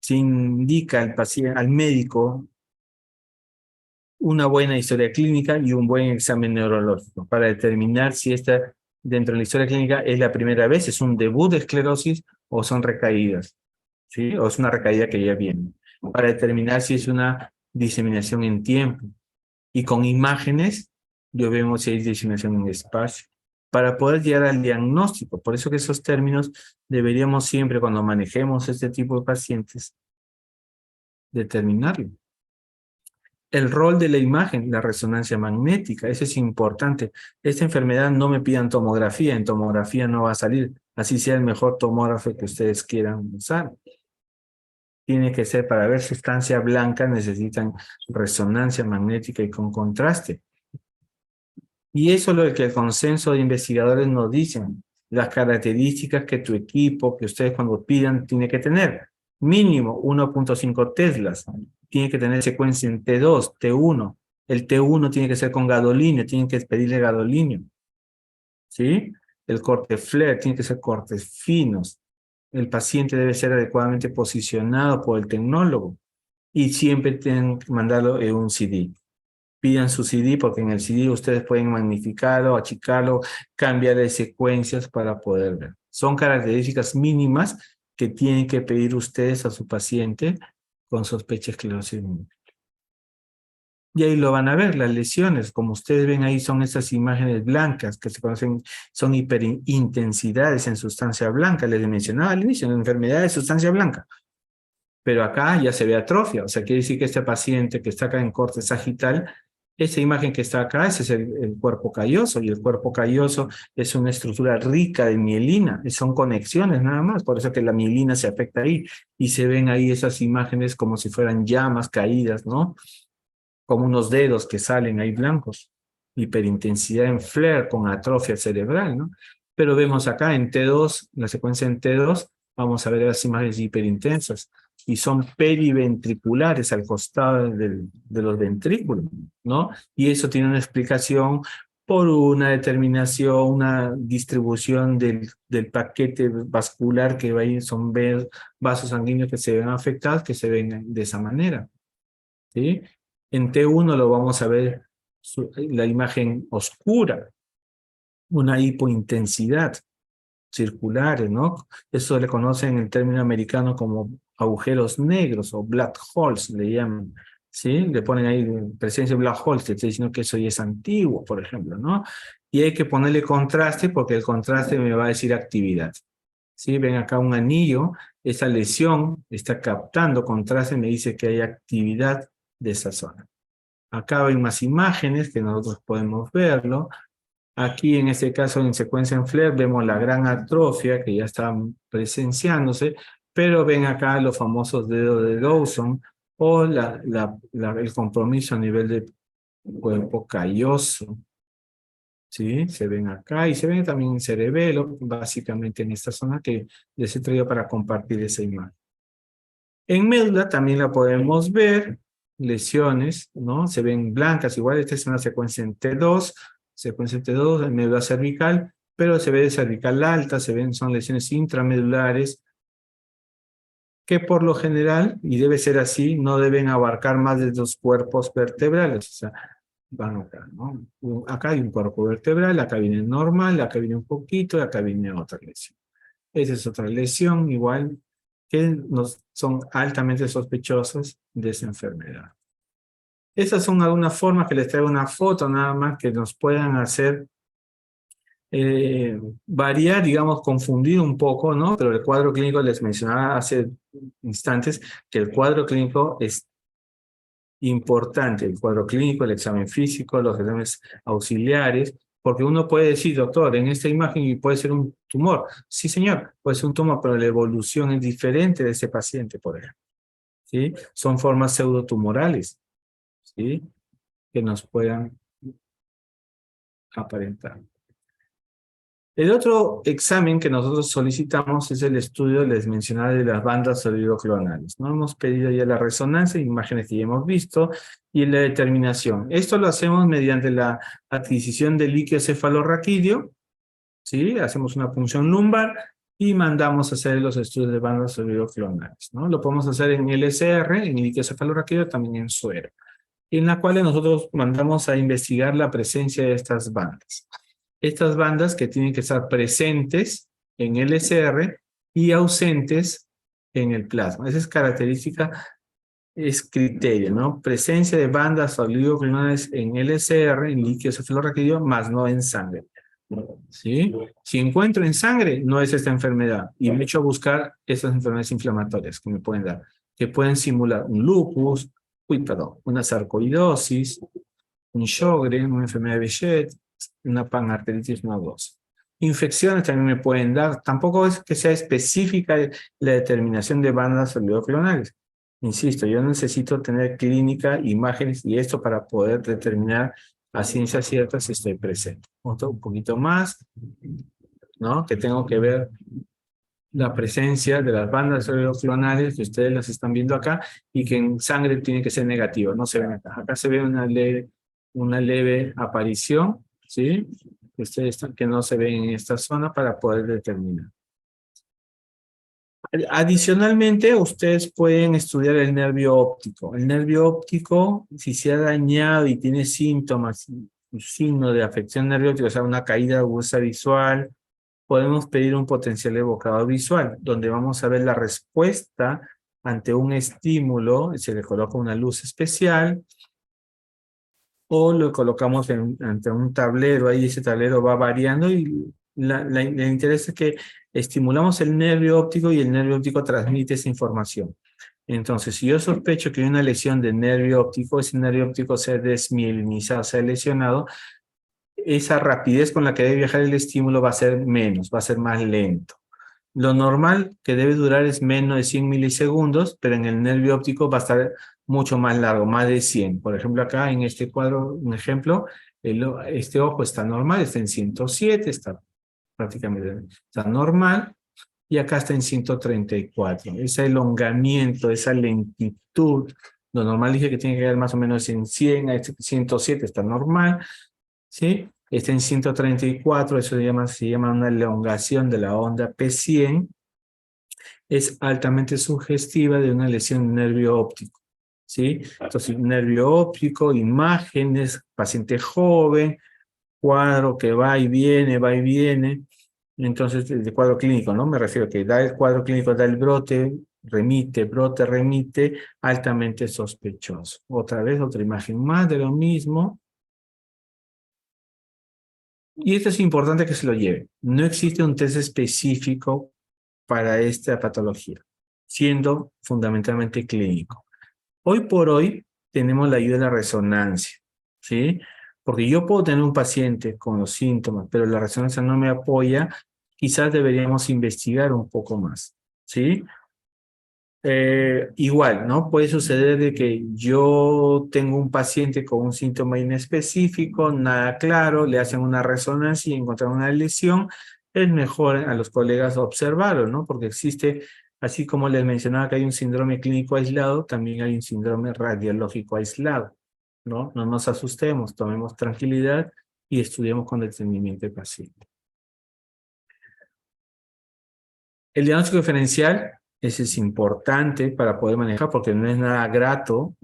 indica al paciente, al médico, una buena historia clínica y un buen examen neurológico para determinar si esta, dentro de la historia clínica, es la primera vez, es un debut de esclerosis o son recaídas, ¿sí? O es una recaída que ya viene. Para determinar si es una diseminación en tiempo. Y con imágenes, yo vemos si hay diseminación en espacio. Para poder llegar al diagnóstico. Por eso que esos términos deberíamos siempre, cuando manejemos este tipo de pacientes, determinarlo. El rol de la imagen, la resonancia magnética, eso es importante. Esta enfermedad no me pidan tomografía, en tomografía no va a salir, así sea el mejor tomógrafo que ustedes quieran usar. Tiene que ser, para ver sustancia blanca, necesitan resonancia magnética y con contraste. Y eso es lo que el consenso de investigadores nos dicen, las características que tu equipo, que ustedes cuando pidan, tiene que tener. Mínimo 1.5 teslas. Tiene que tener secuencia en T2, T1. El T1 tiene que ser con gadolinio, tienen que pedirle gadolinio. ¿Sí? El corte flare tiene que ser cortes finos. El paciente debe ser adecuadamente posicionado por el tecnólogo. Y siempre tienen que mandarlo en un CD. Pidan su CD porque en el CD ustedes pueden magnificarlo, achicarlo, cambiar de secuencias para poder ver. Son características mínimas que tienen que pedir ustedes a su paciente con sospecha de esclerosis múltiple. Y ahí lo van a ver, las lesiones, como ustedes ven ahí son estas imágenes blancas que se conocen, son hiperintensidades en sustancia blanca. Les mencionaba al inicio, en enfermedad de sustancia blanca. Pero acá ya se ve atrofia, o sea, quiere decir que este paciente que está acá en corte sagital, esa imagen que está acá, ese es el cuerpo calloso, y el cuerpo calloso es una estructura rica de mielina, son conexiones nada más, por eso que la mielina se afecta ahí, y se ven ahí esas imágenes como si fueran llamas caídas, ¿no? Como unos dedos que salen ahí blancos, hiperintensidad en flare con atrofia cerebral, ¿no? Pero vemos acá en T2, la secuencia en T2, vamos a ver las imágenes hiperintensas, y son periventriculares al costado de los ventrículos, ¿no? Y eso tiene una explicación por una determinación, una distribución del paquete vascular que va ahí, son vasos sanguíneos que se ven afectados, que se ven de esa manera, ¿sí? En T1 lo vamos a ver la imagen oscura, una hipointensidad circulares, ¿no? Eso le conocen en el término americano como agujeros negros o black holes, le llaman, ¿sí? Le ponen ahí presencia de black holes, te estoy diciendo que eso ya es antiguo, por ejemplo, ¿no? Y hay que ponerle contraste porque el contraste me va a decir actividad. ¿Sí? Ven acá un anillo, esa lesión está captando contraste, me dice que hay actividad de esa zona. Acá hay más imágenes que nosotros podemos verlo. Aquí en este caso en secuencia en FLAIR vemos la gran atrofia que ya está presenciándose, pero ven acá los famosos dedos de Dawson o el compromiso a nivel de cuerpo calloso. ¿Sí? Se ven acá y se ven también en cerebelo, básicamente en esta zona que les he traído para compartir esa imagen. En médula también la podemos ver, lesiones, ¿no? Se ven blancas, igual esta es una secuencia en T2, en médula cervical, pero se ve de cervical alta, son lesiones intramedulares, que por lo general, y debe ser así, no deben abarcar más de 2 cuerpos vertebrales, o sea, van acá, ¿no? Acá hay un cuerpo vertebral, acá viene normal, acá viene un poquito, y acá viene otra lesión. Esa es otra lesión, igual, que son altamente sospechosos de esa enfermedad. Esas son algunas formas que les traigo una foto nada más que nos puedan hacer variar, digamos, confundir un poco, ¿no? Pero el cuadro clínico, les mencionaba hace instantes que el cuadro clínico es importante, el cuadro clínico, el examen físico, los exámenes auxiliares, porque uno puede decir, doctor, en esta imagen puede ser un tumor. Sí, señor, puede ser un tumor, pero la evolución es diferente de ese paciente, por ejemplo. ¿Sí? Son formas pseudotumorales, ¿sí? Que nos puedan aparentar. El otro examen que nosotros solicitamos es el estudio, les mencionaba, de las bandas solidoclonales, ¿no? Hemos pedido ya la resonancia, imágenes que ya hemos visto, y la determinación. Esto lo hacemos mediante la adquisición del líquido cefalorraquídeo, ¿sí? Hacemos una punción lumbar y mandamos a hacer los estudios de bandas solidoclonales, ¿no? Lo podemos hacer en LSR, en líquido cefalorraquídeo, también en suero, en la cual nosotros mandamos a investigar la presencia de estas bandas. Estas bandas que tienen que estar presentes en el LSR y ausentes en el plasma. Esa es característica, es criterio, ¿no? Presencia de bandas oligoclonales en LSR, en líquido cefalorraquídeo, más no en sangre. ¿Sí? Si encuentro en sangre, no es esta enfermedad. Y me echo a buscar esas enfermedades inflamatorias que me pueden dar, que pueden simular un lupus, una sarcoidosis, un Sjögren, una enfermedad de Behçet, una panarteritis nodosa. Infecciones también me pueden dar. Tampoco es que sea específica la determinación de bandas oligoclonales. Insisto, yo necesito tener clínica, imágenes y esto para poder determinar a ciencia cierta si estoy presente. Otro un poquito más, ¿no? Que tengo que ver la presencia de las bandas oligoclonales que ustedes las están viendo acá y que en sangre tiene que ser negativo, no se ven acá. Acá se ve una leve aparición, ¿sí? Que no se ven en esta zona para poder determinar. Adicionalmente, ustedes pueden estudiar el nervio óptico. El nervio óptico, si se ha dañado y tiene síntomas, un signo de afección nervio óptica, o sea, una caída aguda visual, podemos pedir un potencial evocador visual, donde vamos a ver la respuesta ante un estímulo, se le coloca una luz especial, o lo colocamos ante un tablero, ahí ese tablero va variando y el interés es que estimulamos el nervio óptico y el nervio óptico transmite esa información. Entonces, si yo sospecho que hay una lesión del nervio óptico, ese nervio óptico se ha desmielinizado, se ha lesionado, esa rapidez con la que debe viajar el estímulo va a ser menos, va a ser más lento. Lo normal que debe durar es menos de 100 milisegundos, pero en el nervio óptico va a estar mucho más largo, más de 100. Por ejemplo, acá en este cuadro, un ejemplo, este ojo está normal, está en 107, está prácticamente está normal, y acá está en 134. Ese elongamiento, esa lentitud, lo normal dije que tiene que quedar más o menos en 100, a 107 está normal, ¿sí? Está en 134, eso se llama una elongación de la onda P100, es altamente sugestiva de una lesión de nervio óptico, ¿sí? Entonces, nervio óptico, imágenes, paciente joven, cuadro que va y viene, entonces, el cuadro clínico, ¿no? Me refiero a que da el cuadro clínico, da el brote, remite, altamente sospechoso. Otra vez, otra imagen más de lo mismo. Y esto es importante que se lo lleve. No existe un test específico para esta patología, siendo fundamentalmente clínico. Hoy por hoy tenemos la ayuda de la resonancia, ¿sí? Porque yo puedo tener un paciente con los síntomas, pero la resonancia no me apoya, quizás deberíamos investigar un poco más, ¿sí? Igual, ¿no? Puede suceder de que yo tengo un paciente con un síntoma inespecífico, nada claro, le hacen una resonancia y encuentran una lesión, es mejor a los colegas observarlo, ¿no? Porque existe, así como les mencionaba que hay un síndrome clínico aislado, también hay un síndrome radiológico aislado, ¿no? No nos asustemos, tomemos tranquilidad y estudiemos con detenimiento el paciente. El diagnóstico diferencial, ese es importante para poder manejar porque no es nada grato,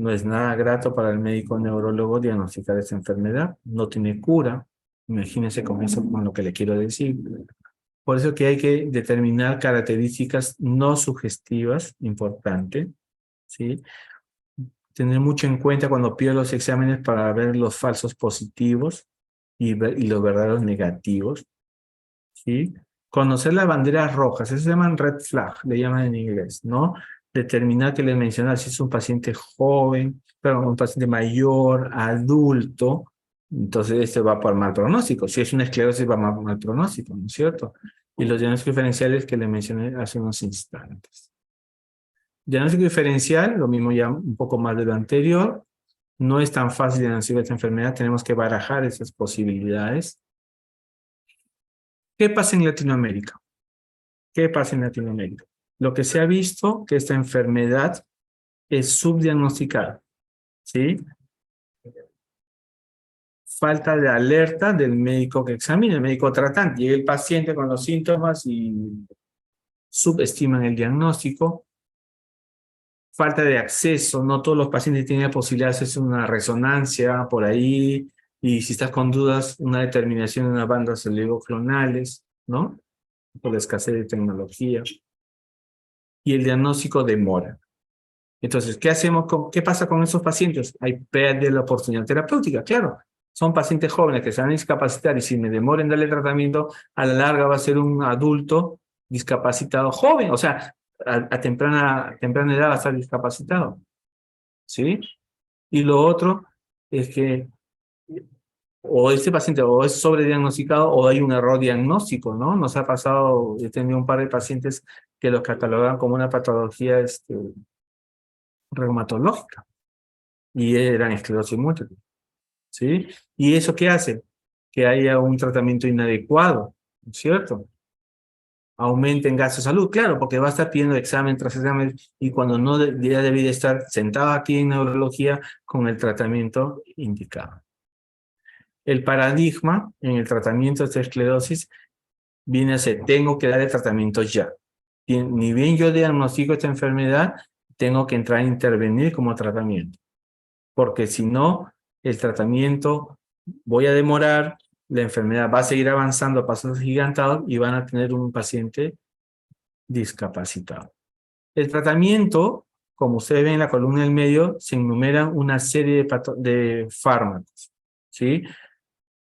para el médico neurólogo diagnosticar esta enfermedad, no tiene cura, imagínense con eso, con lo que le quiero decir. Por eso que hay que determinar características no sugestivas, importante, ¿sí? Tener mucho en cuenta cuando pido los exámenes para ver los falsos positivos y los verdaderos negativos, ¿sí? Conocer las banderas rojas, eso se llaman red flag, le llaman en inglés, ¿no? Determinar que les mencionaba si es un paciente joven, pero un paciente mayor, adulto, entonces este va por mal pronóstico. Si es una esclerosis va por mal pronóstico, ¿no es cierto? Y los diagnósticos diferenciales que les mencioné hace unos instantes. Diagnóstico diferencial, lo mismo ya un poco más de lo anterior, no es tan fácil diagnosticar esta enfermedad, tenemos que barajar esas posibilidades. ¿Qué pasa en Latinoamérica? ¿Qué pasa en Latinoamérica? Lo que se ha visto que esta enfermedad es subdiagnosticada, ¿sí? Falta de alerta del médico que examina, el médico tratante. Llega el paciente con los síntomas y subestiman el diagnóstico. Falta de acceso, no todos los pacientes tienen la posibilidad de hacerse una resonancia por ahí, y si estás con dudas, una determinación de unas bandas clonales, ¿no? Por la escasez de tecnología. Y el diagnóstico demora. Entonces, ¿qué hacemos qué pasa con esos pacientes? Hay pérdida de la oportunidad terapéutica, claro. Son pacientes jóvenes que se van a discapacitar y si me demoro en darle tratamiento, a la larga va a ser un adulto discapacitado joven, o sea, a temprana edad va a estar discapacitado, ¿sí? Y lo otro es que o este paciente o es sobrediagnosticado o hay un error diagnóstico, ¿no? Nos ha pasado, he tenido un par de pacientes que los catalogan como una patología reumatológica y eran esclerosis múltiple, ¿sí? ¿Y eso qué hace? Que haya un tratamiento inadecuado, ¿no es cierto? Aumenten gastos de salud, claro, porque va a estar pidiendo examen tras examen y cuando no ya debería estar sentado aquí en neurología con el tratamiento indicado. El paradigma en el tratamiento de esta esclerosis viene a ser, tengo que dar el tratamiento ya. Ni bien yo diagnostico esta enfermedad, tengo que entrar a intervenir como tratamiento. Porque si no, el tratamiento voy a demorar, la enfermedad va a seguir avanzando a pasos gigantados y van a tener un paciente discapacitado. El tratamiento, como ustedes ven en la columna del medio, se enumeran una serie de fármacos, ¿sí?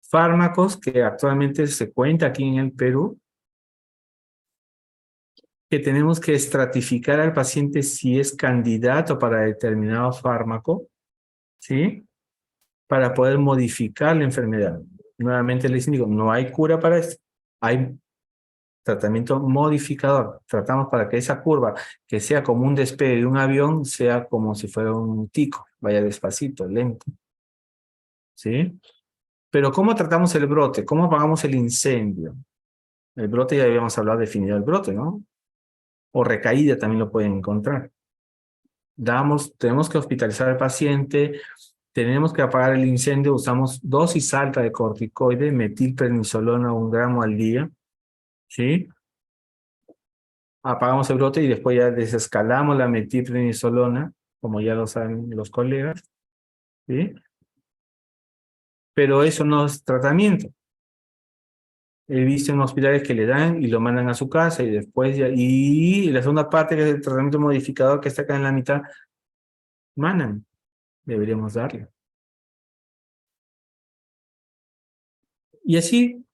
Fármacos que actualmente se cuenta aquí en el Perú, que tenemos que estratificar al paciente si es candidato para determinado fármaco, ¿sí? Para poder modificar la enfermedad. Nuevamente les digo, no hay cura para esto, hay tratamiento modificador. Tratamos para que esa curva, que sea como un despegue de un avión, sea como si fuera un tico, vaya despacito, lento, ¿sí? Pero ¿cómo tratamos el brote? ¿Cómo apagamos el incendio? El brote ya habíamos hablado definido el brote, ¿no? O recaída también lo pueden encontrar. Tenemos que hospitalizar al paciente, tenemos que apagar el incendio, usamos dosis alta de corticoide, metilprednisolona 1 gramo al día, ¿sí? Apagamos el brote y después ya desescalamos la metilprednisolona, como ya lo saben los colegas, ¿sí? Pero eso no es tratamiento. He visto en hospitales que le dan y lo mandan a su casa y después ya, y la segunda parte que es el tratamiento modificador que está acá en la mitad, mandan, deberíamos darle. Y así,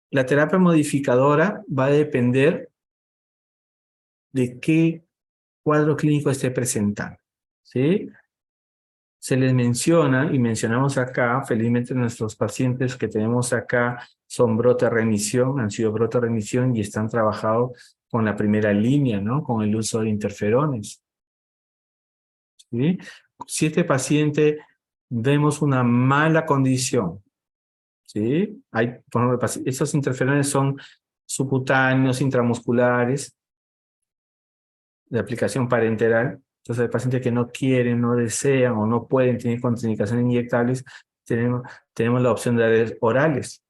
la terapia modificadora va a depender de qué cuadro clínico esté presentando, ¿sí? Se les menciona, y mencionamos acá, felizmente nuestros pacientes que tenemos acá son brote remisión, han sido brote remisión y están trabajados con la primera línea, ¿no? Con el uso de interferones, ¿sí? Si este paciente vemos una mala condición, ¿sí? Hay, por ejemplo, esos interferones son subcutáneos, intramusculares, de aplicación parenteral. Entonces, hay pacientes que no quieren, no desean o no pueden tener contraindicaciones inyectables, tenemos la opción de dar orales.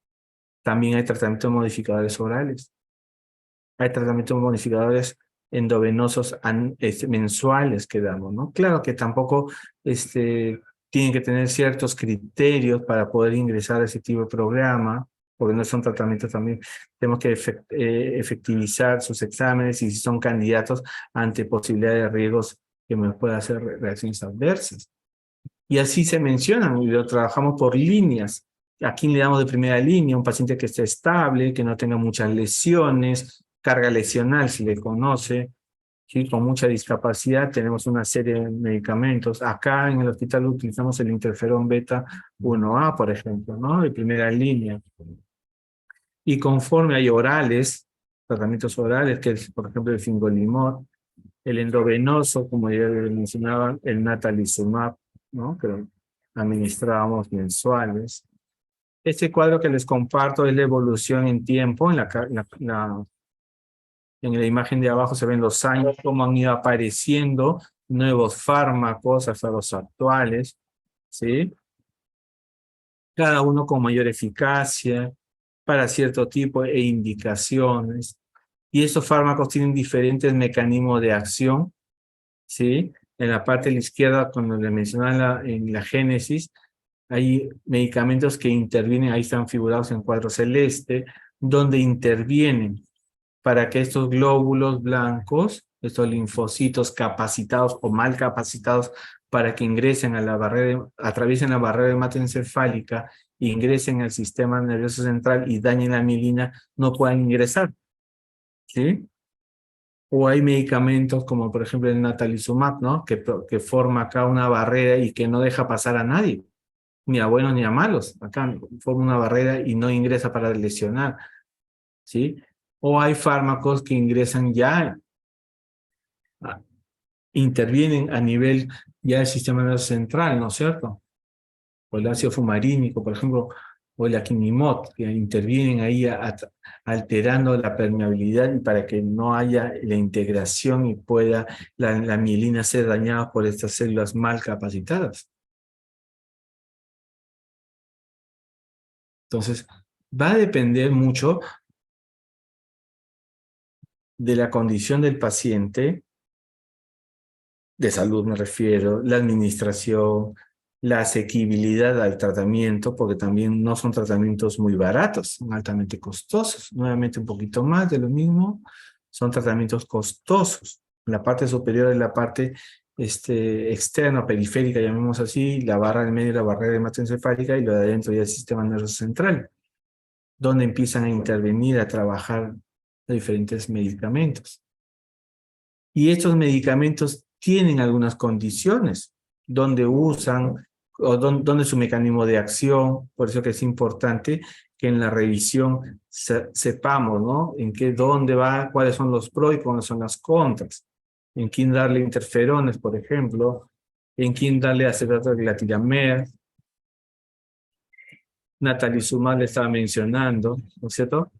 También hay tratamientos modificadores orales. Hay tratamientos modificadores endovenosos mensuales que damos, ¿no? Claro que tampoco tienen que tener ciertos criterios para poder ingresar a ese tipo de programa, porque no son tratamientos también. Tenemos que efectivizar sus exámenes y si son candidatos ante posibilidad de riesgos que me puedan hacer reacciones adversas. Y así se mencionan, y lo trabajamos por líneas. ¿A quién le damos de primera línea? Un paciente que esté estable, que no tenga muchas lesiones, carga lesional, si le conoce, ¿sí? Con mucha discapacidad, tenemos una serie de medicamentos. Acá en el hospital utilizamos el interferón beta 1A, por ejemplo, ¿no? De primera línea. Y conforme hay orales, tratamientos orales, que es, por ejemplo, el fingolimod, el endovenoso, como ya mencionaba, el natalizumab, ¿no? Que administrábamos mensuales. Este cuadro que les comparto es la evolución en tiempo. En la imagen de abajo se ven los años, cómo han ido apareciendo nuevos fármacos hasta los actuales, ¿sí? Cada uno con mayor eficacia para cierto tipo de indicaciones. Y estos fármacos tienen diferentes mecanismos de acción, ¿sí? En la parte de la izquierda, cuando le mencionaba en la génesis, hay medicamentos que intervienen, ahí están figurados en cuadro celeste, donde intervienen para que estos glóbulos blancos, estos linfocitos capacitados o mal capacitados para que ingresen a la barrera, atraviesen la barrera hematoencefálica, ingresen al sistema nervioso central y dañen la mielina, no puedan ingresar, ¿sí? O hay medicamentos como por ejemplo el natalizumab, ¿no? Que forma acá una barrera y que no deja pasar a nadie, ni a buenos ni a malos. Acá forma una barrera y no ingresa para lesionar, ¿sí? O hay fármacos que ingresan ya, intervienen a nivel ya del sistema nervioso central, ¿no es cierto? O el ácido fumarínico, por ejemplo, o el aquinimod, que intervienen ahí alterando la permeabilidad y para que no haya la integración y pueda la mielina ser dañada por estas células mal capacitadas. Entonces, va a depender mucho de la condición del paciente, de salud me refiero, la administración, la asequibilidad al tratamiento, porque también no son tratamientos muy baratos, son altamente costosos. Nuevamente un poquito más de lo mismo, son tratamientos costosos. La parte superior es la parte externa, periférica, llamemos así, la barra del medio, la barrera hematoencefálica, y lo de adentro ya el sistema nervioso central, donde empiezan a intervenir, a trabajar diferentes medicamentos. Y estos medicamentos tienen algunas condiciones donde usan o donde su mecanismo de acción, por eso que es importante que en la revisión sepamos, ¿no? En qué, dónde va, cuáles son los pros y cuáles son las contras. En quién darle interferones, por ejemplo, en quién darle acetato de glatilamer, natalizumab le estaba mencionando, ¿no es cierto?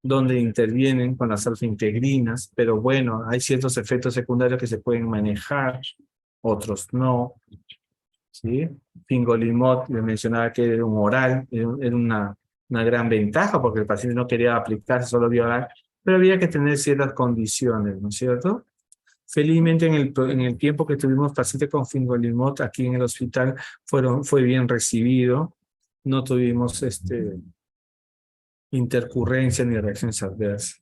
Donde intervienen con las alfa-integrinas, pero bueno, hay ciertos efectos secundarios que se pueden manejar, otros no, ¿sí? Fingolimod, le mencionaba que era un oral, era una gran ventaja porque el paciente no quería aplicarse solo vía oral, pero había que tener ciertas condiciones, ¿no es cierto? Felizmente en el tiempo que tuvimos paciente con fingolimod aquí en el hospital fue bien recibido, no tuvimos intercurrencia ni reacciones adversas.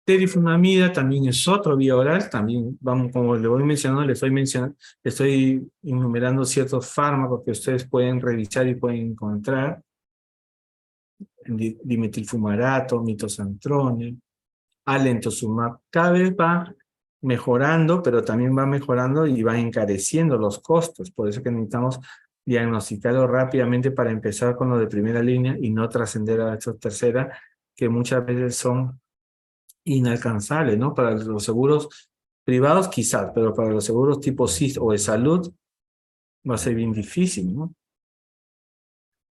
Teriflunomida también es otro vía oral, también vamos, como le voy mencionando, le estoy enumerando ciertos fármacos que ustedes pueden revisar y pueden encontrar. Dimetilfumarato, mitosantrone, alentosumab, cada vez va mejorando, pero también va mejorando y va encareciendo los costos, por eso que necesitamos diagnosticarlo rápidamente para empezar con lo de primera línea y no trascender a esta tercera, que muchas veces son inalcanzable, ¿no? Para los seguros privados quizás, pero para los seguros tipo SIS o de salud va a ser bien difícil, ¿no?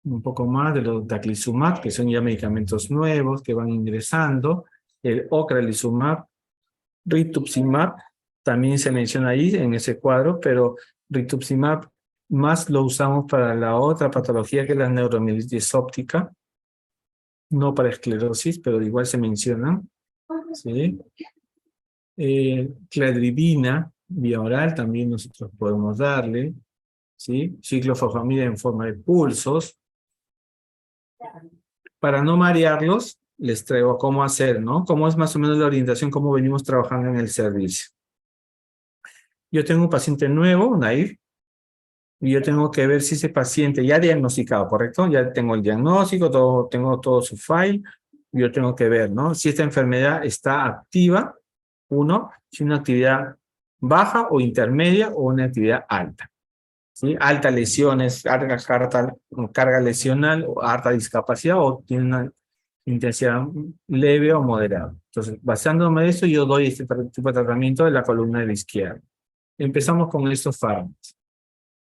Un poco más de los daclizumab, que son ya medicamentos nuevos que van ingresando, el ocrelizumab, rituximab, también se menciona ahí en ese cuadro, pero rituximab más lo usamos para la otra patología que es la neuromielitis óptica, no para esclerosis, pero igual se mencionan, ¿sí? Cladribina, vía oral, también nosotros podemos darle, ¿sí? Ciclofosfamida en forma de pulsos. Para no marearlos, les traigo cómo hacer, ¿no? Cómo es más o menos la orientación, cómo venimos trabajando en el servicio. Yo tengo un paciente nuevo, Nair, y yo tengo que ver si ese paciente ya diagnosticado, ¿correcto? Ya tengo el diagnóstico, tengo todo su file, yo tengo que ver, ¿no? Si esta enfermedad está activa, uno, si una actividad baja o intermedia o una actividad alta, ¿sí? Alta lesiones, carga lesional o alta discapacidad o tiene una intensidad leve o moderada. Entonces, basándome en eso, yo doy este tipo de tratamiento de la columna de la izquierda. Empezamos con estos fármacos.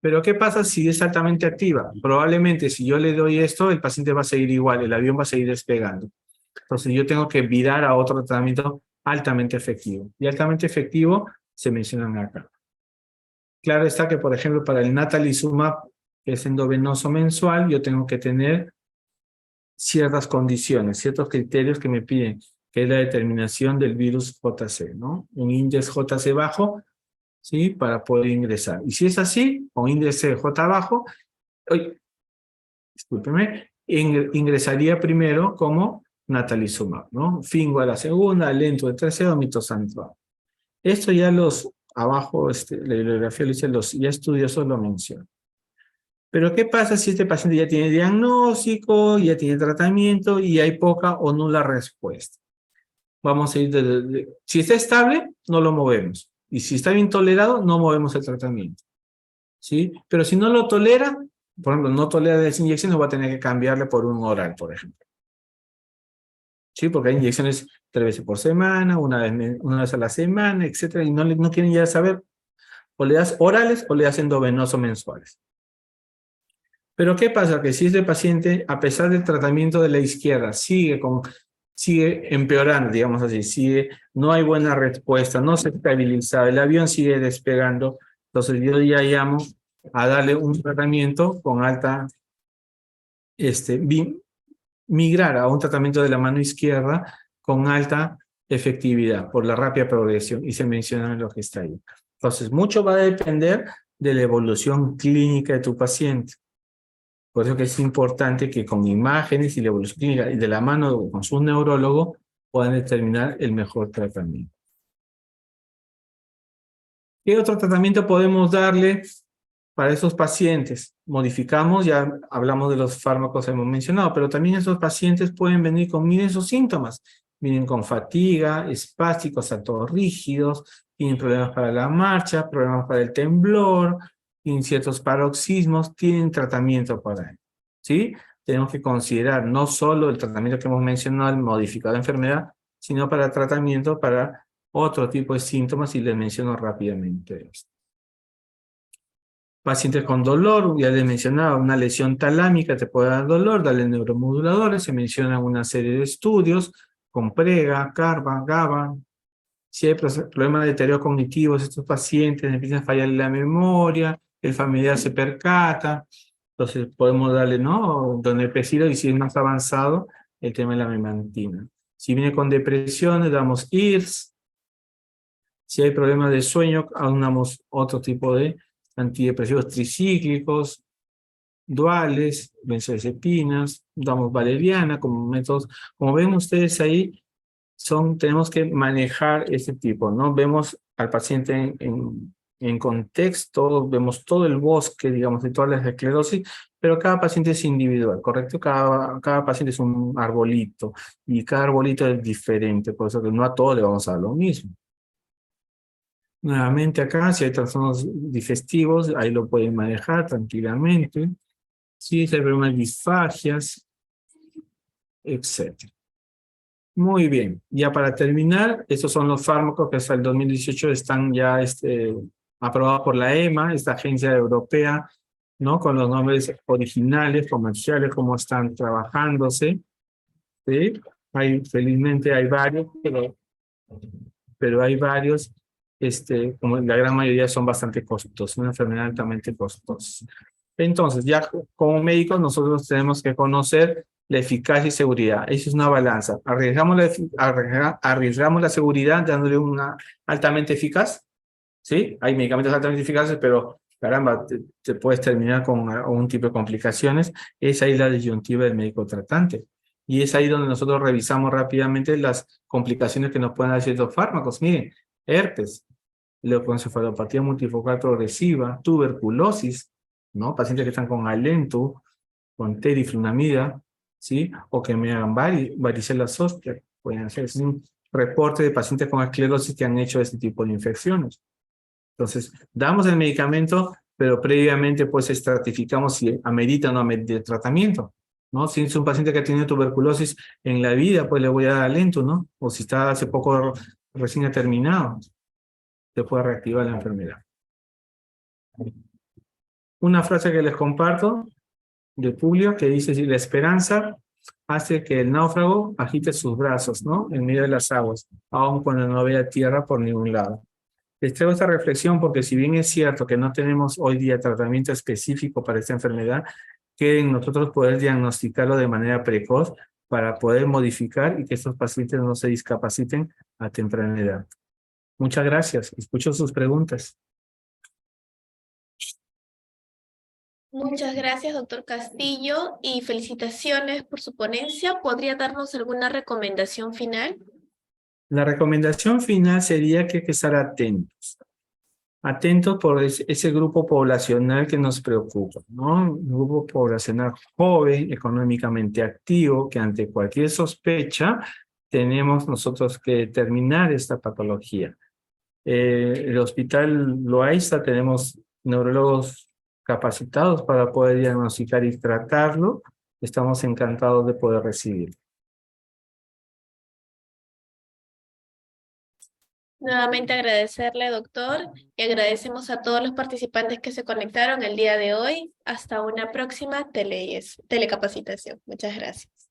Pero ¿qué pasa si es altamente activa? Probablemente si yo le doy esto, el paciente va a seguir igual, el avión va a seguir despegando. Entonces yo tengo que virar a otro tratamiento altamente efectivo. Y altamente efectivo se mencionan acá. Claro está que, por ejemplo, para el natalizumab, que es endovenoso mensual, yo tengo que tener ciertas condiciones, ciertos criterios que me piden, que es la determinación del virus JC, ¿no? Un índice JC bajo, ¿sí? Para poder ingresar. Y si es así, con índice J bajo, discúlpeme, ingresaría primero como natalizumab, ¿no? Fingo a la segunda, lento de tercero, mitosantrol. Esto ya abajo, la bibliografía lo dice, los ya estudiosos lo mencionan. Pero ¿qué pasa si este paciente ya tiene diagnóstico, ya tiene tratamiento y hay poca o nula respuesta? Vamos a ir si está estable, no lo movemos. Y si está bien tolerado, no movemos el tratamiento. ¿Sí? Pero si no lo tolera, por ejemplo, no tolera las inyecciones, va a tener que cambiarle por un oral, por ejemplo. ¿Sí? Porque hay inyecciones 3 veces por semana, una vez a la semana, etcétera, y no quieren ya saber, o le das orales o le das endovenoso mensuales. Pero ¿qué pasa? Que si este paciente, a pesar del tratamiento de la izquierda, sigue empeorando, digamos así, no hay buena respuesta, no se estabiliza, el avión sigue despegando, entonces yo ya llamo a darle un tratamiento con alta, migrar a un tratamiento de la mano izquierda con alta efectividad por la rápida progresión, y se menciona lo que está ahí. Entonces, mucho va a depender de la evolución clínica de tu paciente. Por eso que es importante que con imágenes y la evolución clínica y de la mano con su neurólogo puedan determinar el mejor tratamiento. ¿Qué otro tratamiento podemos darle para esos pacientes? Modificamos, ya hablamos de los fármacos que hemos mencionado, pero también esos pacientes pueden venir con, miren sus síntomas, vienen con fatiga, espásticos, todos rígidos, tienen problemas para la marcha, problemas para el temblor, tienen ciertos paroxismos, tienen tratamiento para él, ¿sí? Tenemos que considerar no solo el tratamiento que hemos mencionado, el modificado de enfermedad, sino para tratamiento para otro tipo de síntomas, y les menciono rápidamente esto. Pacientes con dolor, ya les mencionaba, una lesión talámica te puede dar dolor, dale neuromoduladores, se mencionan una serie de estudios, con prega, carba, GABA. Si hay problemas de deterioro cognitivo, estos pacientes empiezan a fallar la memoria, el familiar se percata, entonces podemos darle, ¿no? Donepezil, y si es más avanzado, el tema de la memantina. Si viene con depresión, le damos IRS. Si hay problemas de sueño, aunamos otro tipo de antidepresivos tricíclicos, duales, benzodiazepinas, damos valeriana como métodos. Como ven ustedes ahí, tenemos que manejar este tipo, ¿no? Vemos al paciente en contexto, vemos todo el bosque, digamos, de todas las esclerosis, pero cada paciente es individual, ¿correcto? Cada paciente es un arbolito, y cada arbolito es diferente, por eso que no a todos le vamos a dar lo mismo. Nuevamente acá, si hay trastornos digestivos, ahí lo pueden manejar tranquilamente. Si hay problemas de disfagias, etc. Muy bien. Ya para terminar, estos son los fármacos que hasta el 2018 están ya aprobados por la EMA, esta agencia europea, ¿no? Con los nombres originales, comerciales, cómo están trabajándose, ¿sí? Felizmente hay varios, pero hay varios, como la gran mayoría son bastante costosos, una enfermedad altamente costosa. Entonces, ya como médicos nosotros tenemos que conocer la eficacia y seguridad. Eso es una balanza. Arriesgamos la seguridad dándole una altamente eficaz, ¿sí? Hay medicamentos altamente eficaces, pero caramba, te puedes terminar con algún tipo de complicaciones. Esa es la disyuntiva del médico tratante. Y es ahí donde nosotros revisamos rápidamente las complicaciones que nos pueden dar ciertos fármacos. Miren, herpes, leucoencefalopatía multifocal progresiva, tuberculosis, ¿no? Pacientes que están con alento, con teriflunomida, ¿sí? O que me hagan varicela zoster, pueden hacer. Es un reporte de pacientes con esclerosis que han hecho este tipo de infecciones. Entonces, damos el medicamento, pero previamente pues estratificamos si amerita o no amerita el tratamiento, ¿no? Si es un paciente que ha tenido tuberculosis en la vida, pues le voy a dar alento, ¿no? O si está hace poco recién ha terminado, se puede reactivar la enfermedad. una frase que les comparto de Publio que dice, si la esperanza hace que el náufrago agite sus brazos, ¿no? En medio de las aguas, aun cuando no vea tierra por ningún lado. Les traigo esta reflexión porque si bien es cierto que no tenemos hoy día tratamiento específico para esta enfermedad, que en nosotros poder diagnosticarlo de manera precoz para poder modificar y que estos pacientes no se discapaciten a temprana edad. Muchas gracias. Escucho sus preguntas. Muchas gracias, doctor Castillo, y felicitaciones por su ponencia. ¿Podría darnos alguna recomendación final? La recomendación final sería que hay que estar atentos. Atentos por ese grupo poblacional que nos preocupa, ¿no? Un grupo poblacional joven, económicamente activo, que ante cualquier sospecha tenemos nosotros que determinar esta patología. El Hospital Loaiza tenemos neurólogos capacitados para poder diagnosticar y tratarlo. Estamos encantados de poder recibirlo. Nuevamente agradecerle, doctor, y agradecemos a todos los participantes que se conectaron el día de hoy. Hasta una próxima telecapacitación. Muchas gracias.